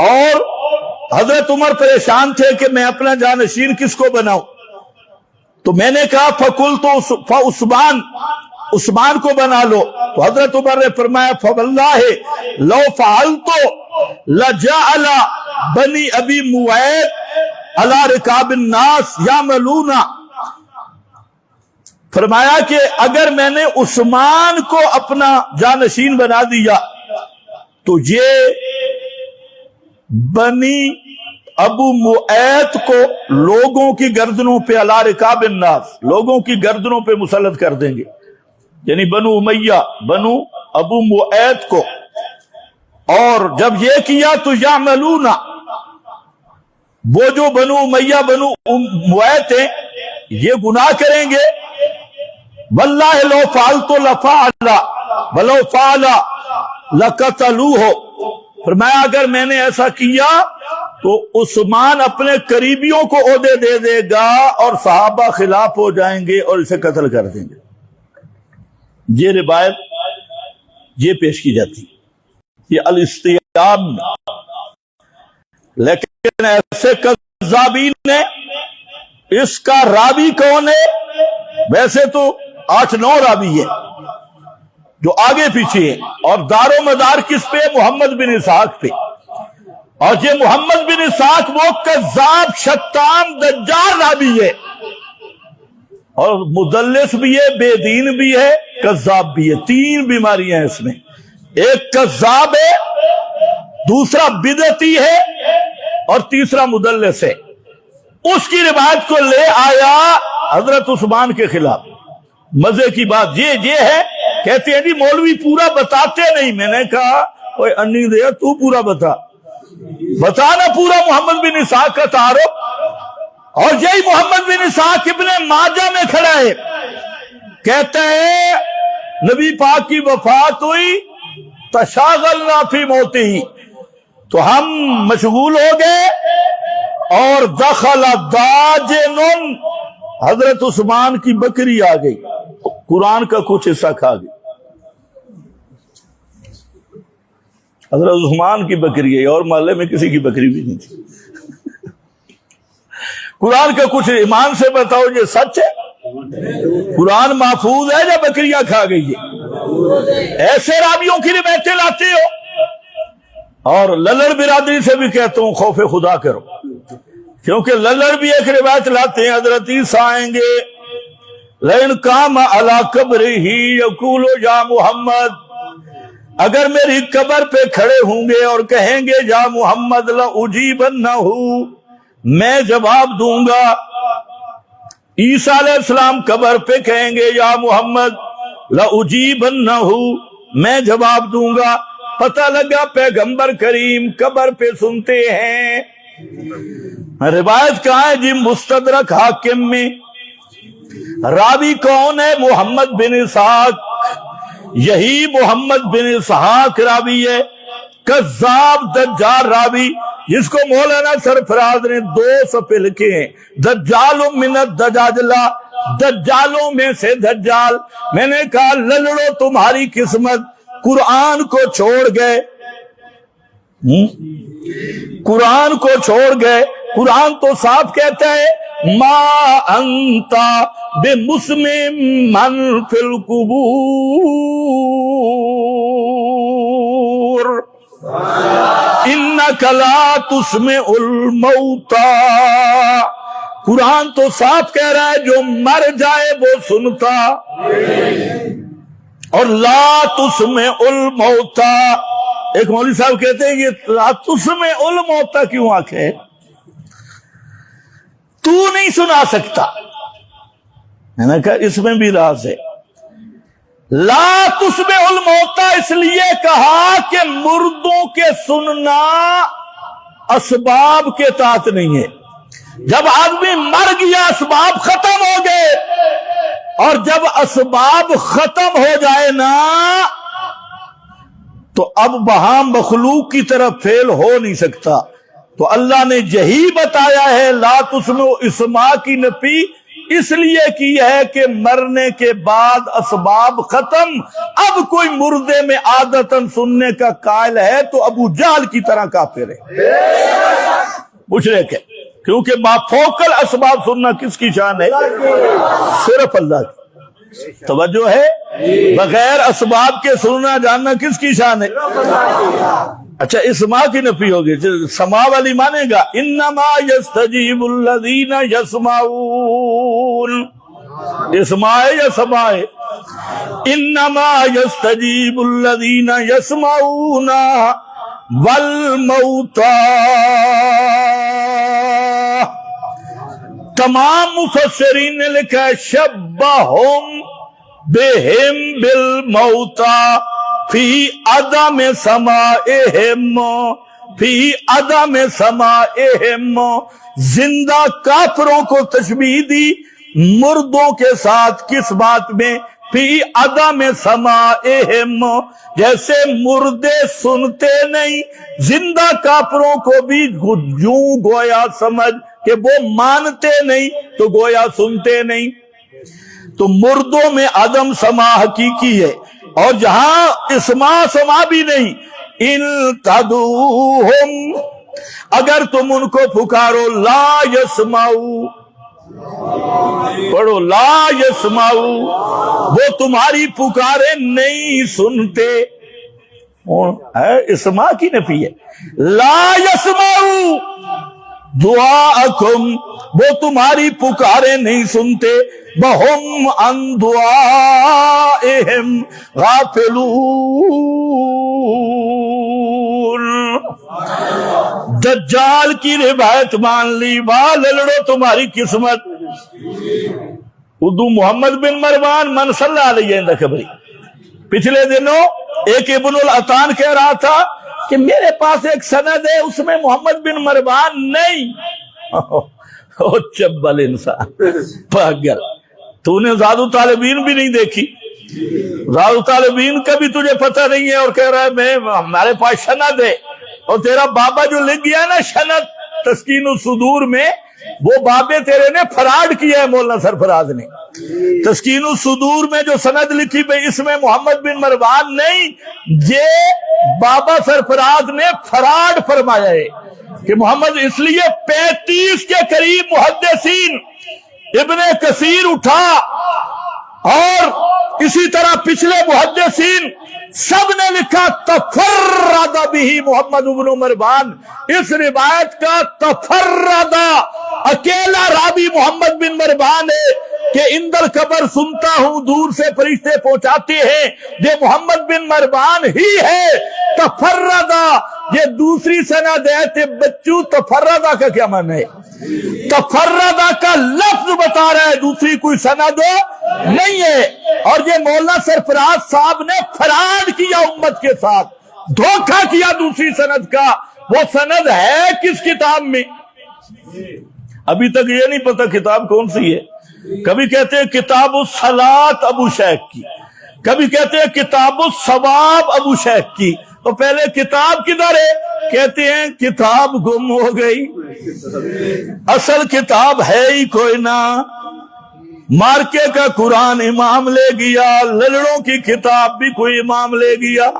اور حضرت عمر پریشان تھے کہ میں اپنا جانشین کس کو بناؤں، تو میں نے کہا فَقُلْتُ عثمان کو بنا لو، تو حضرت عمر نے فرمایا فَوَاللَّهِ لَوْ فَعَلْتُ لَجَعَلَ بنی ابی موعید علی رکاب الناس یعملون، فرمایا کہ اگر میں نے عثمان کو اپنا جانشین بنا دیا تو یہ بنی ابو معید کو لوگوں کی گردنوں پہ علی رکاب الناس، لوگوں کی گردنوں پہ مسلط کر دیں گے، یعنی بنو امیہ، بنو ابو معید کو۔ اور جب یہ کیا تو یعملون، وہ جو بنو امیہ بنو معید ہیں یہ گناہ کریں گے، واللہ لو فعلت لفعل ولو فعل لقتلوہ، فرمایا اگر میں نے ایسا کیا تو عثمان اپنے قریبیوں کو عہدے دے دے گا اور صحابہ خلاف ہو جائیں گے اور اسے قتل کر دیں گے۔ یہ روایت یہ پیش کی جاتی، یہ الاستیام میں، لیکن ایسے کذابین نے، اس کا راوی کون ہے؟ ویسے تو 8-9 راوی ہے جو آگے پیچھے ہیں، اور دار و مدار کس پہ؟ محمد بن اسحاق پہ، اور یہ محمد بن اسحاق وہ کذاب شتام دجال راوی ہے، اور مدلس بھی ہے، بے دین بھی ہے، کذاب بھی ہے، 3 بیماریاں ہیں اس میں۔ ایک کذاب ہے، دوسرا بدعتی ہے، اور تیسرا مدلس ہے۔ اس کی روایت کو لے آیا حضرت عثمان کے خلاف۔ مزے کی بات یہ ہے، کہتے ہیں جی مولوی پورا بتاتے نہیں۔ میں نے کہا اوے انی دیا، تو پورا بتا نا پورا محمد بن اسحاق کا تعارف۔ اور یہی محمد بن اسحاق ابن ماجہ میں کھڑا ہے، کہتا ہے نبی پاک کی وفات ہوئی، تشاغلنا فی موتہ، تو ہم مشغول ہو گئے، اور دخل داجن، حضرت عثمان کی بکری آ گئی، قرآن کا کچھ حصہ کھا گئی۔ حضرت عثمان کی بکری ہے، اور محلے میں کسی کی بکری بھی نہیں تھی۔ قرآن کا کچھ، ایمان سے بتاؤ یہ سچ ہے؟ قرآن محفوظ ہے یا بکریاں کھا گئی ہے؟ ایسے راویوں کی روایتیں لاتے ہو۔ اور للڑ برادری سے بھی کہتا ہوں خوف خدا کرو، کیونکہ للڑ بھی ایک روایت لاتے ہیں، حضرت عیسیٰ آئیں گے، لئن قام علی قبرہ یقول یا محمد، اگر میری قبر پہ کھڑے ہوں گے اور کہیں گے یا محمد لأجیبنہ، میں جواب دوں گا۔ عیسیٰ علیہ السلام قبر پہ کہیں گے یا محمد لأجیبنہ، میں جواب دوں گا۔ پتہ لگا پیغمبر کریم قبر پہ سنتے ہیں۔ روایت کہاں ہے جی؟ مستدرک حاکم میں۔ راوی کون ہے؟ محمد بن اسحاق، یہی محمد بن اسحاق راوی ہے، کذاب دجال راوی، جس کو مولانا سرفراز نے 2 صفحے لکھے ہیں، دجال من الدجاجلہ، دجالوں میں سے دجال۔ میں نے کہا للڑو تمہاری قسمت، قرآن کو چھوڑ گئے، قرآن کو چھوڑ گئے۔ قرآن تو صاف کہتا ہے ما انتا بمسمع من فی القبور، انک لا تسمع الموتى، قرآن تو صاف کہہ رہا ہے جو مر جائے وہ سنتا، اور لا تسمع الموتى۔ ایک مولوی صاحب کہتے ہیں کہ لا تسمع الموتى کیوں آنکھیں؟ تو نہیں سنا سکتا۔ میں نے کہا اس میں بھی راز ہے۔ لا تسمع الموتى اس لیے کہا کہ مردوں کے سننا اسباب کے تحت نہیں ہے۔ جب آدمی مر گیا اسباب ختم ہو گئے، اور جب اسباب ختم ہو جائے نا تو اب وہاں مخلوق کی طرف فعل ہو نہیں سکتا۔ تو اللہ نے یہی بتایا ہے لا تسمع، اسماع کی نفی اس لیے کی ہے کہ مرنے کے بعد اسباب ختم، اب کوئی مردے میں عادتاً سننے کا قائل ہے تو ابو جہل کی طرح کافر ہے، مشرک ہے، کیونکہ مافوقل اسباب سننا کس کی شان ہے؟ صرف اللہ کی۔ توجہ ہے؟ بغیر اسباب کے سننا جاننا کس کی شان ہے؟ اچھا اسماع کی نفی ہوگی، سماع والی مانے گا انما یستجیب الذین یسمعون، اسماع ہے یا سماع ہے؟ انما یستجیب الذین یسمعون والموتى۔ تمام مفسرین نے لکھا ہے شبہم بہم بالموتى فی عدم سماعہم، فی عدم سماعہم، زندہ کافروں کو تشبیہ دی مردوں کے ساتھ، کس بات میں؟ فی عدم سماعہم، جیسے مردے سنتے نہیں، زندہ کافروں کو بھی یوں گویا سمجھ کہ وہ مانتے نہیں تو گویا سنتے نہیں۔ تو مردوں میں عدم سماع حقیقی ہے، اور جہاں اسماع سماع بھی نہیں، ان تدعوہم، اگر تم ان کو پکارو، لا یسمعوا، پڑھو لا یسمعوا، وہ تمہاری پکارے نہیں سنتے۔ اسماع کی نفی ہے، لا یسمعوا دعاءکم، وہ تمہاری پکارے نہیں سنتے۔ وَهُمْ عَنْ دُعَائِهِمْ غَافِلُونَ۔ دجال کی روایت مان لی، واہ لڑو تمہاری قسمت۔ اردو محمد بن مروان من صلی اللہ علیہ خبری۔ پچھلے دنوں ایک ابن العطان کہہ رہا تھا کہ میرے پاس ایک سند ہے اس میں محمد بن مروان نہیں۔ او چبل انسان پاگل، تو نے زاد الطالبین بھی نہیں دیکھی؟ زاد الطالبین کا بھی تجھے پتہ نہیں ہے اور کہہ رہا ہے ہمارے پاس سند ہے۔ اور تیرا بابا جو لکھ گیا نا سند تسکین الصدور میں، وہ بابے تیرے نے فراڈ کیا ہے، مولانا سرفراز نے۔ تسکین الصدور میں جو سند لکھی بھئی اس میں محمد بن مروان نہیں، یہ بابا سرفراز نے فراڈ فرمایا ہے کہ محمد، اس لیے 35 کے قریب محدثین، ابن کثیر اٹھا اور اسی طرح پچھلے محدثین سب نے لکھا تفرد بھی محمد بن مروان۔ اس روایت کا تفرد اکیلا راوی محمد بن مروان ہے کہ اندر قبر سنتا ہوں دور سے فرشتے پہنچاتے ہیں، یہ محمد بن مروان ہی ہے۔ تفردہ یہ دوسری سند ہے تے بچو، تفردہ کا کیا معنی ہے؟ تفردہ کا لفظ بتا رہا ہے، دوسری کوئی سند نہیں ہے۔ اور یہ مولانا سرفراز صاحب نے فراڈ کیا امت کے ساتھ، دھوکہ کیا دوسری سند کا۔ وہ سند ہے کس کتاب میں؟ ابھی تک یہ نہیں پتا کتاب کون سی ہے۔ کبھی کہتے ہیں کتاب الصلاۃ ابو شیخ کی، کبھی کہتے ہیں کتاب الثواب ابو شیخ کی۔ تو پہلے کتاب کدھر ہے؟ کہتے ہیں کتاب گم ہو گئی، اصل کتاب ہے ہی کوئی نہ، مارکے کا قرآن امام لے گیا، لڑوں کی کتاب بھی کوئی امام لے گیا،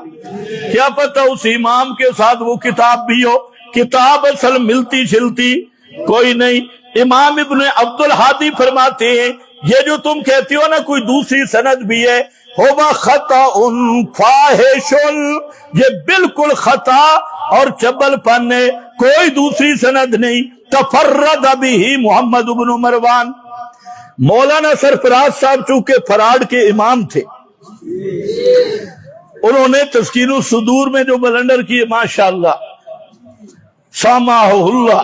کیا پتہ اس امام کے ساتھ وہ کتاب بھی ہو۔ کتاب اصل ملتی جلتی کوئی نہیں۔ امام ابن عبد الحادی فرماتے ہیں یہ جو تم کہتی ہو نا کوئی دوسری سند بھی ہے، ہوما خطا فاحش، یہ بالکل خطا اور چبل پن ہے، کوئی دوسری سند نہیں۔ تفرد بھی محمد بن مروان۔ مولانا سرفراز صاحب چونکہ فراڈ کے امام تھے، انہوں نے تسکین الصدور میں جو بلنڈر کی ماشاءاللہ سامحہ اللہ،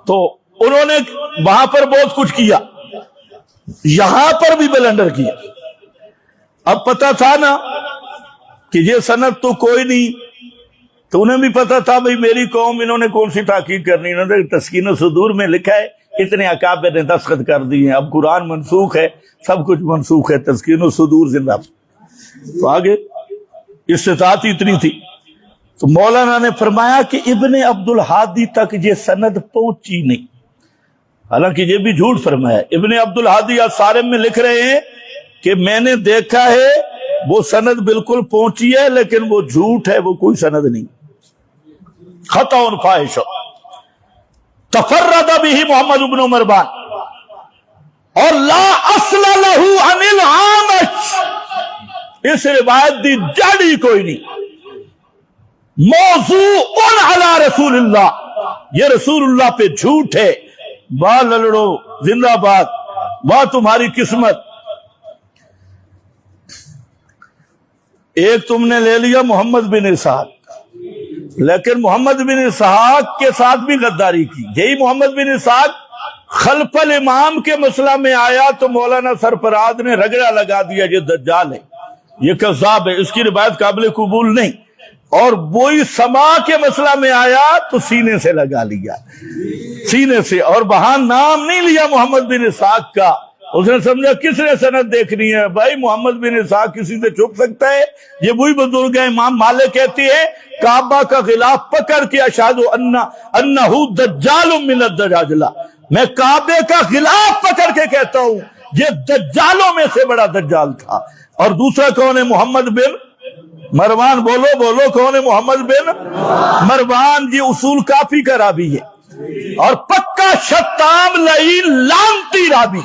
تو انہوں نے وہاں پر بہت کچھ کیا، یہاں پر بھی بلنڈر کیا۔ اب پتا تھا نا کہ یہ سند تو کوئی نہیں، تو انہیں بھی پتا تھا بھئی میری قوم انہوں نے کون سی تحقیق کرنی، انہوں نے تسکین الصدور میں لکھا ہے، اتنے اکابر نے دستخط کر دی ہیں، اب قرآن منسوخ ہے، سب کچھ منسوخ ہے، تسکین الصدور زندہ۔ تو آگے استطاعت اتنی تھی، تو مولانا نے فرمایا کہ ابن عبد الحادی تک یہ سند پہنچی نہیں، حالانکہ یہ بھی جھوٹ فرمایا۔ ابن عبد الحادی الصارم میں لکھ رہے ہیں کہ میں نے دیکھا ہے وہ سند بالکل پہنچی ہے لیکن وہ جھوٹ ہے، وہ کوئی سند نہیں، خطا فاحش۔ تفرد به محمد بن مروان اور لا اصل له عن العامش، اس روایت دی جڑی کوئی نہیں، موضوع علی رسول اللہ، یہ رسول اللہ پہ جھوٹ ہے۔ واہ لڑو زندہ باد، واہ تمہاری قسمت۔ ایک تم نے لے لیا محمد بن اسحاق، لیکن محمد بن اسحاق کے ساتھ بھی غداری کی۔ یہی محمد بن اسحاق خلف الامام کے مسئلہ میں آیا تو مولانا سرفراز نے رگڑا لگا دیا یہ دجال ہے، یہ کذاب ہے، اس کی روایت قابل قبول نہیں۔ اور وہی سما کے مسئلہ میں آیا تو سینے سے لگا لیا، سینے سے، اور وہاں نام نہیں لیا محمد بن اسحاق کا۔ اس نے سمجھا کس نے سند دیکھنی ہے، بھائی محمد بن اسحاق کسی سے چھپ سکتا ہے؟ یہ وہی بزرگ ہے، امام مالک کہتے ہیں کعبہ کا غلاف پکڑ کے اشہد انہ دجال من الدجاجلہ، میں کعبے کا غلاف پکڑ کے کہتا ہوں یہ دجالوں میں سے بڑا دجال تھا۔ اور دوسرا کون ہے؟ محمد بن مروان۔ بولو بولو کون ہے؟ محمد بن مروان۔ یہ اصول کافی کا راوی ہے اور پکا شتام لعین لعنتی راوی۔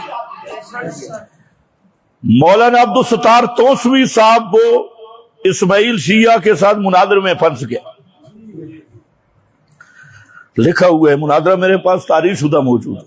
مولانا عبدالستار توسوی صاحب وہ اسماعیل شیعہ کے ساتھ مناظرے میں پھنس گیا، لکھا ہوا ہے مناظرہ میرے پاس تاریخ شدہ موجود ہے۔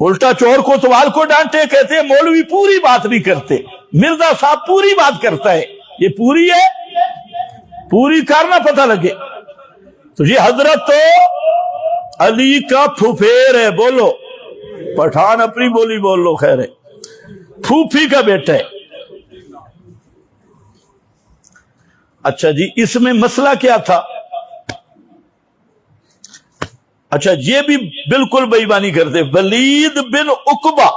الٹا چور کو توال کو ڈانٹے، کہتے ہیں مولوی پوری بات نہیں کرتے، مرزا صاحب پوری بات کرتا ہے، یہ پوری ہے، پوری کرنا پتہ لگے۔ تو یہ حضرت تو علی کا پھوپھیر ہے، بولو پٹھان اپنی بولی بول لو، خیر ہے، پھوپھی کا بیٹا ہے۔ اچھا جی، اس میں مسئلہ کیا تھا؟ اچھا یہ بھی بالکل بے ایمانی کرتے، ولید بن عقبہ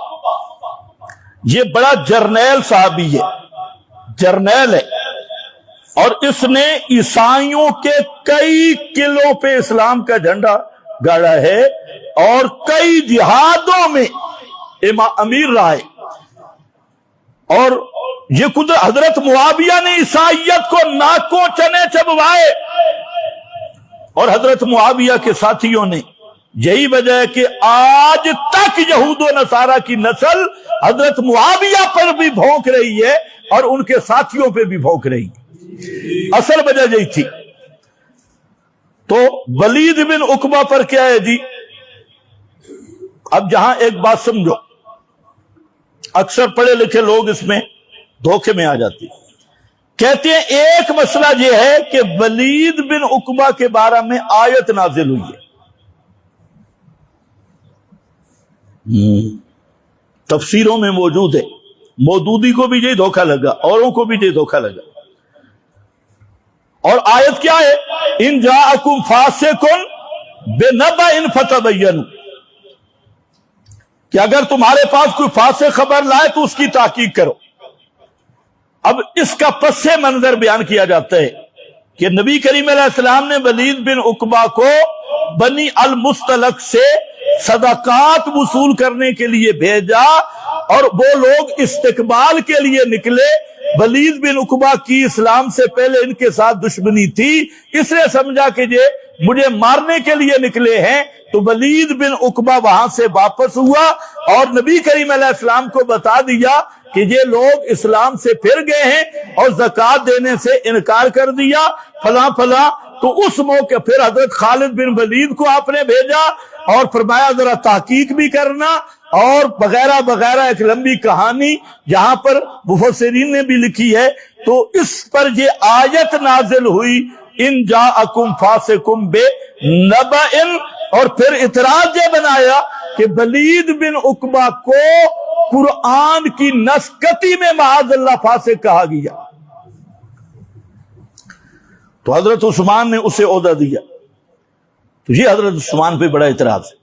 یہ بڑا جرنیل صحابی ہے، جرنیل ہے، اور اس نے عیسائیوں کے کئی قلعوں پہ اسلام کا جھنڈا گاڑا ہے اور کئی جہادوں میں امیر رہا ہے، اور یہ خود حضرت معاویہ نے عیسائیت کو ناکوں چنے چبوائے، اور حضرت معاویہ کے ساتھیوں نے، یہی وجہ ہے کہ آج تک یہود و نصارہ کی نسل حضرت معاویہ پر بھی بھونک رہی ہے اور ان کے ساتھیوں پہ بھی بھونک رہی ہے، اصل وجہ یہی تھی۔ تو ولید بن عقبہ پر کیا ہے جی؟ اب جہاں ایک بات سمجھو، اکثر پڑھے لکھے لوگ اس میں دھوکے میں آ جاتے ہیں، کہتے ہیں ایک مسئلہ یہ ہے کہ ولید بن عقبہ کے بارے میں آیت نازل ہوئی ہے، تفسیروں میں موجود ہے، مودودی کو بھی یہ دھوکہ لگا، اوروں کو بھی یہ دھوکہ لگا، اور آیت کیا ہے؟ ان جاءکم فاسق بنبأ فتبینوا، کہ اگر تمہارے پاس کوئی فاسق خبر لائے تو اس کی تحقیق کرو۔ اب اس کا پس منظر بیان کیا جاتا ہے کہ نبی کریم علیہ السلام نے ولید بن عقبہ کو بنی المستلق سے صدقات وصول کرنے کے لیے بھیجا، اور وہ لوگ استقبال کے لیے نکلے۔ ولید بن عقبہ کی اسلام سے پہلے ان کے ساتھ دشمنی تھی، اس نے سمجھا کہ یہ مجھے مارنے کے لیے نکلے ہیں، تو ولید بن عقبہ وہاں سے واپس ہوا اور نبی کریم علیہ السلام کو بتا دیا کہ یہ لوگ اسلام سے پھر گئے ہیں اور زکوٰۃ دینے سے انکار کر دیا فلاں فلاں۔ تو اس موقع پھر حضرت خالد بن ولید کو آپ نے بھیجا اور فرمایا ذرا تحقیق بھی کرنا، اور وغیرہ وغیرہ، ایک لمبی کہانی جہاں پر مفسرین نے بھی لکھی ہے۔ تو اس پر یہ آیت نازل ہوئی، ان جاءکم فاسقم بنبأ، اور پھر اعتراض یہ بنایا کہ ولید بن عقبہ کو قرآن کی نسکتی میں معاذ اللہ فاسق کہا گیا، تو حضرت عثمان نے اسے عہدہ دیا۔ تو یہ حضرت عثمان پہ بڑا اعتراض ہے۔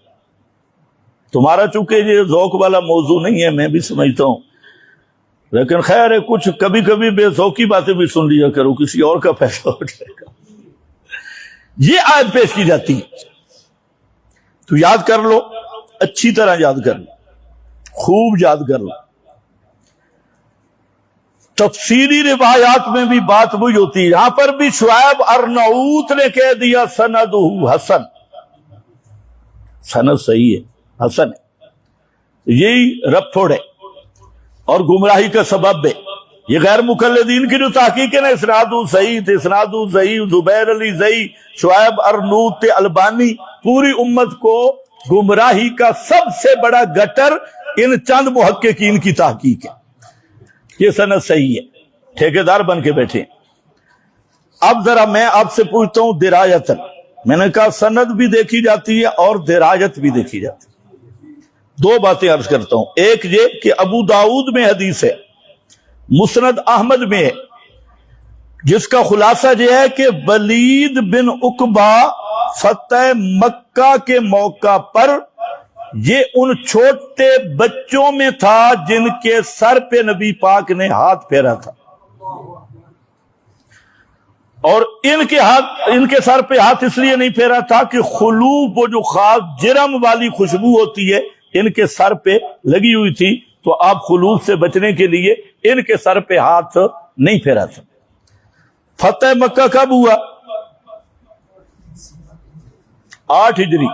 تمہارا چونکہ یہ ذوق والا موضوع نہیں ہے، میں بھی سمجھتا ہوں، لیکن خیر ہے، کچھ کبھی کبھی بے ذوقی باتیں بھی سن لیا کرو، کسی اور کا پیسہ ہو جائے گا۔ یہ آیت پیش کی جاتی ہے، تو یاد کر لو، اچھی طرح یاد کر لو، خوب یاد کر لو۔ تفسیری روایات میں بھی بات وہی ہوتی ہے، یہاں پر بھی شعیب ارناؤت نے کہہ دیا سندہ حسن، سند صحیح ہے، حسن ہے، یہی رب تھوڑے اور گمراہی کا سبب ہے۔ یہ غیر مقلدین کی جو تحقیق ہے نا، اسناد صحیح، اسناد صحیح، زبیر علی زئی، شعیب ارناؤت، البانی، پوری امت کو گمراہی کا سب سے بڑا گٹر ان چند محققین کی تحقیق ہے۔ یہ سند صحیح ہے، ٹھیکیدار بن کے بیٹھے۔ اب ذرا میں آپ سے پوچھتا ہوں درایتاً، میں نے کہا سند بھی دیکھی جاتی ہے اور درایت بھی دیکھی جاتی ہے۔ دو باتیں عرض کرتا ہوں، ایک یہ کہ ابو داؤد میں حدیث ہے، مسند احمد میں ہے، جس کا خلاصہ یہ ہے کہ ولید بن عقبہ فتح مکہ کے موقع پر یہ ان چھوٹے بچوں میں تھا جن کے سر پہ نبی پاک نے ہاتھ پھیرا تھا، اور ان کے سر پہ ہاتھ اس لیے نہیں پھیرا تھا کہ خلوب، وہ جو خاص جرم والی خوشبو ہوتی ہے، ان کے سر پہ لگی ہوئی تھی، تو آپ خلوب سے بچنے کے لیے ان کے سر پہ ہاتھ نہیں پھیرا تھا۔ فتح مکہ کب ہوا؟ 8 ہجری۔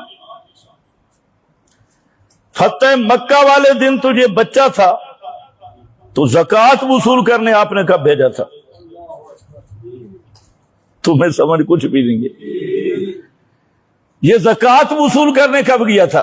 فتح مکہ والے دن تو یہ بچہ تھا، تو زکوٰۃ وصول کرنے آپ نے کب بھیجا تھا؟ تمہیں سمجھ کچھ بھی نہیں ہے، یہ زکوٰۃ وصول کرنے کب گیا تھا؟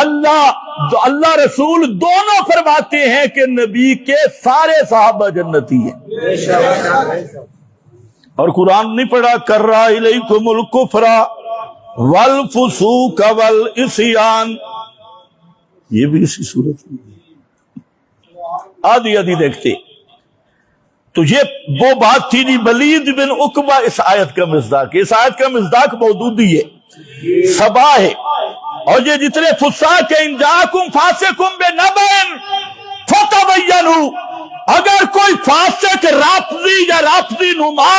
اللہ رسول دونوں فرماتے ہیں کہ نبی کے سارے صحابہ جنتی ہیں۔ اور قرآن نہیں پڑھا کرا الیکم الکفر والفسوق والعصیان، یہ بھی اسی صورت میں آدھی آدھی دیکھتے۔ تو یہ وہ بات تھی جی ولید بن عقبہ اس آیت کا مصداق، اس آیت کا مصداق مودودی ہے، صبا ہے۔ اور یہ جتنے فساق ان جاءکم فاسقٌ بنبأ فتبینوا، اگر کوئی فاسق رافضی یا رافضی نما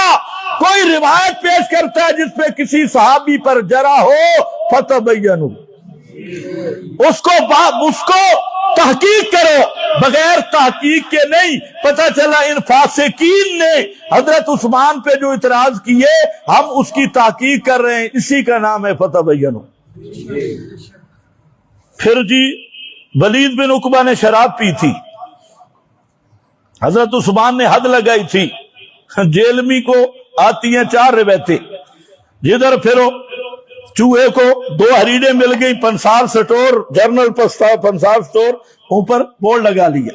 کوئی روایت پیش کرتا ہے جس پہ کسی صحابی پر جرح ہو، فتبینوا، اس کو تحقیق کرو، بغیر تحقیق کے نہیں۔ پتہ چلا ان فاسقین نے حضرت عثمان پہ جو اعتراض کیے ہم اس کی تحقیق کر رہے ہیں، اسی کا نام ہے فتبینوا۔ پھر جی ولید بن عقبہ نے شراب پی تھی، حضرت عثمان نے حد لگائی تھی، جیلمی کو آتی ہیں 4 روایتیں، جدھر پھرو چوہے کو 2 ہریڑے مل گئی، پنسار سٹور، جرنل پنسار سٹور، اوپر بورڈ لگا لیا۔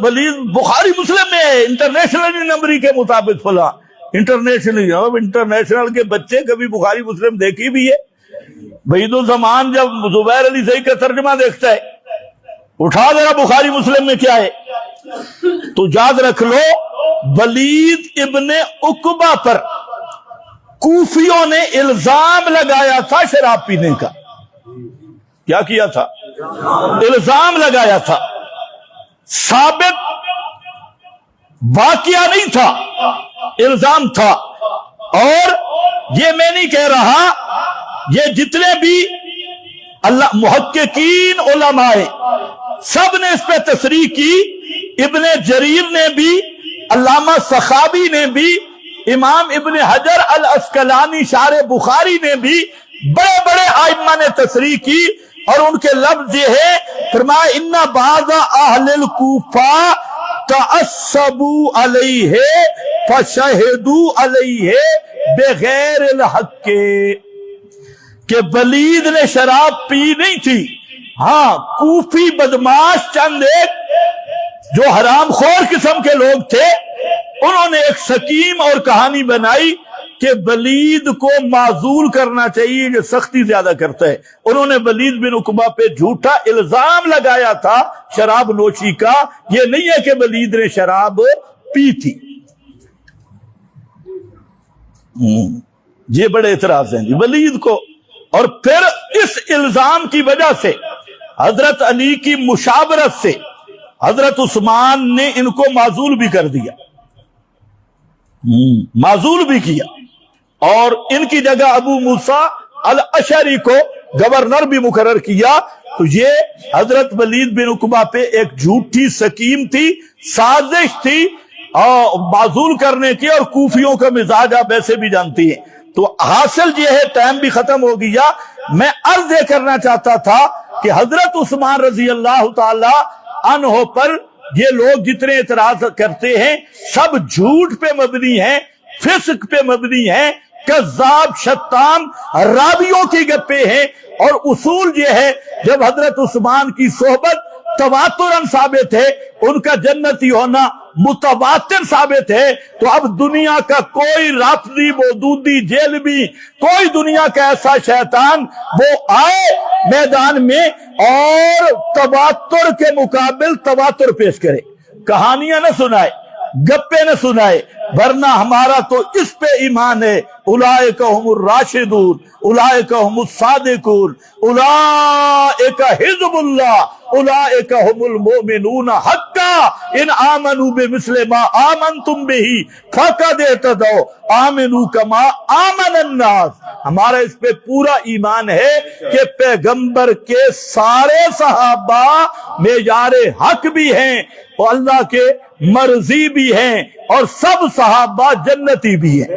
ولید بخاری مسلم میں ہے، انٹرنیشنل نمبری کے مطابق فلاں، انٹرنیشنل کے بچے کبھی بخاری مسلم دیکھی بھی ہے؟ بعید الزمان جب زبیر علی زئی کا ترجمہ دیکھتا ہے، اٹھا ذرا بخاری مسلم میں کیا ہے، تو یاد رکھ لو ولید ابن عقبہ پر کوفیوں نے الزام لگایا تھا شراب پینے کا۔ کیا کیا تھا؟ الزام لگایا تھا، ثابت واقعہ نہیں تھا، الزام تھا۔ اور یہ میں نہیں کہہ رہا، یہ جتنے بھی اللہ محققین علماء سب نے اس پہ تصریح کی، ابن جریر نے بھی، علامہ سخاوی نے بھی، امام ابن حجر الاسقلانی شارح بخاری نے بھی، بڑے بڑے ائمہ نے تصریح کی، اور ان کے لفظ یہ ہے، فرمایا ان بعض اہل الکوفہ تعصبوا علیہ فشہدوا علیہ بغیر الحق، کہ ولید نے شراب پی نہیں تھی، ہاں کوفی بدماش چند ایک جو حرام خور قسم کے لوگ تھے، انہوں نے ایک سکیم اور کہانی بنائی کہ ولید کو معزول کرنا چاہیے، جو سختی زیادہ کرتا ہے۔ انہوں نے ولید بن عقبہ پہ جھوٹا الزام لگایا تھا شراب نوشی کا، یہ نہیں ہے کہ ولید نے شراب پی تھی۔ یہ بڑے اعتراض ہیں جی ولید کو۔ اور پھر اس الزام کی وجہ سے حضرت علی کی مشاورت سے حضرت عثمان نے ان کو معزول بھی کر دیا، معزول بھی کیا، اور ان کی جگہ ابو موسیٰ الاشعری کو گورنر بھی مقرر کیا۔ تو یہ حضرت ولید بن عقبہ پہ ایک جھوٹی سکیم تھی، سازش تھی معزول کرنے کی، اور کوفیوں کا مزاج آپ ایسے بھی جانتی ہیں۔ تو حاصل یہ ہے، ٹائم بھی ختم ہو گیا، میں عرض یہ کرنا چاہتا تھا کہ حضرت عثمان رضی اللہ تعالی عنہ پر یہ لوگ جتنے اعتراض کرتے ہیں سب جھوٹ پہ مبنی ہیں، فسق پہ مبنی ہیں، کذاب شتام راویوں کی گپے ہیں۔ اور اصول یہ ہے، جب حضرت عثمان کی صحبت تواتراً ثابت ہے، ان کا جنتی ہونا متواتر ثابت ہے، تو اب دنیا کا کوئی رافضی مودودی جیلوی، کوئی دنیا کا ایسا شیطان وہ آئے میدان میں اور تواتر کے مقابل تواتر پیش کرے، کہانیاں نہ سنائے، گپے نہ سنائے، ورنہ ہمارا تو اس پہ ایمان ہے، اولئک هم الراشدون، اولئک هم الصادقون، اولئک حزب اللہ، اولئک هم المؤمنون حقا ان آمنوا بمثل ما آمنتم به فقد اهتدوا آمنوا كما آمن الناس۔ ہمارا اس پہ پورا ایمان ہے کہ پیغمبر کے سارے صحابہ معیار حق بھی ہیں اور اللہ کے مرضی بھی ہیں، اور سب صحابہ جنتی بھی ہیں۔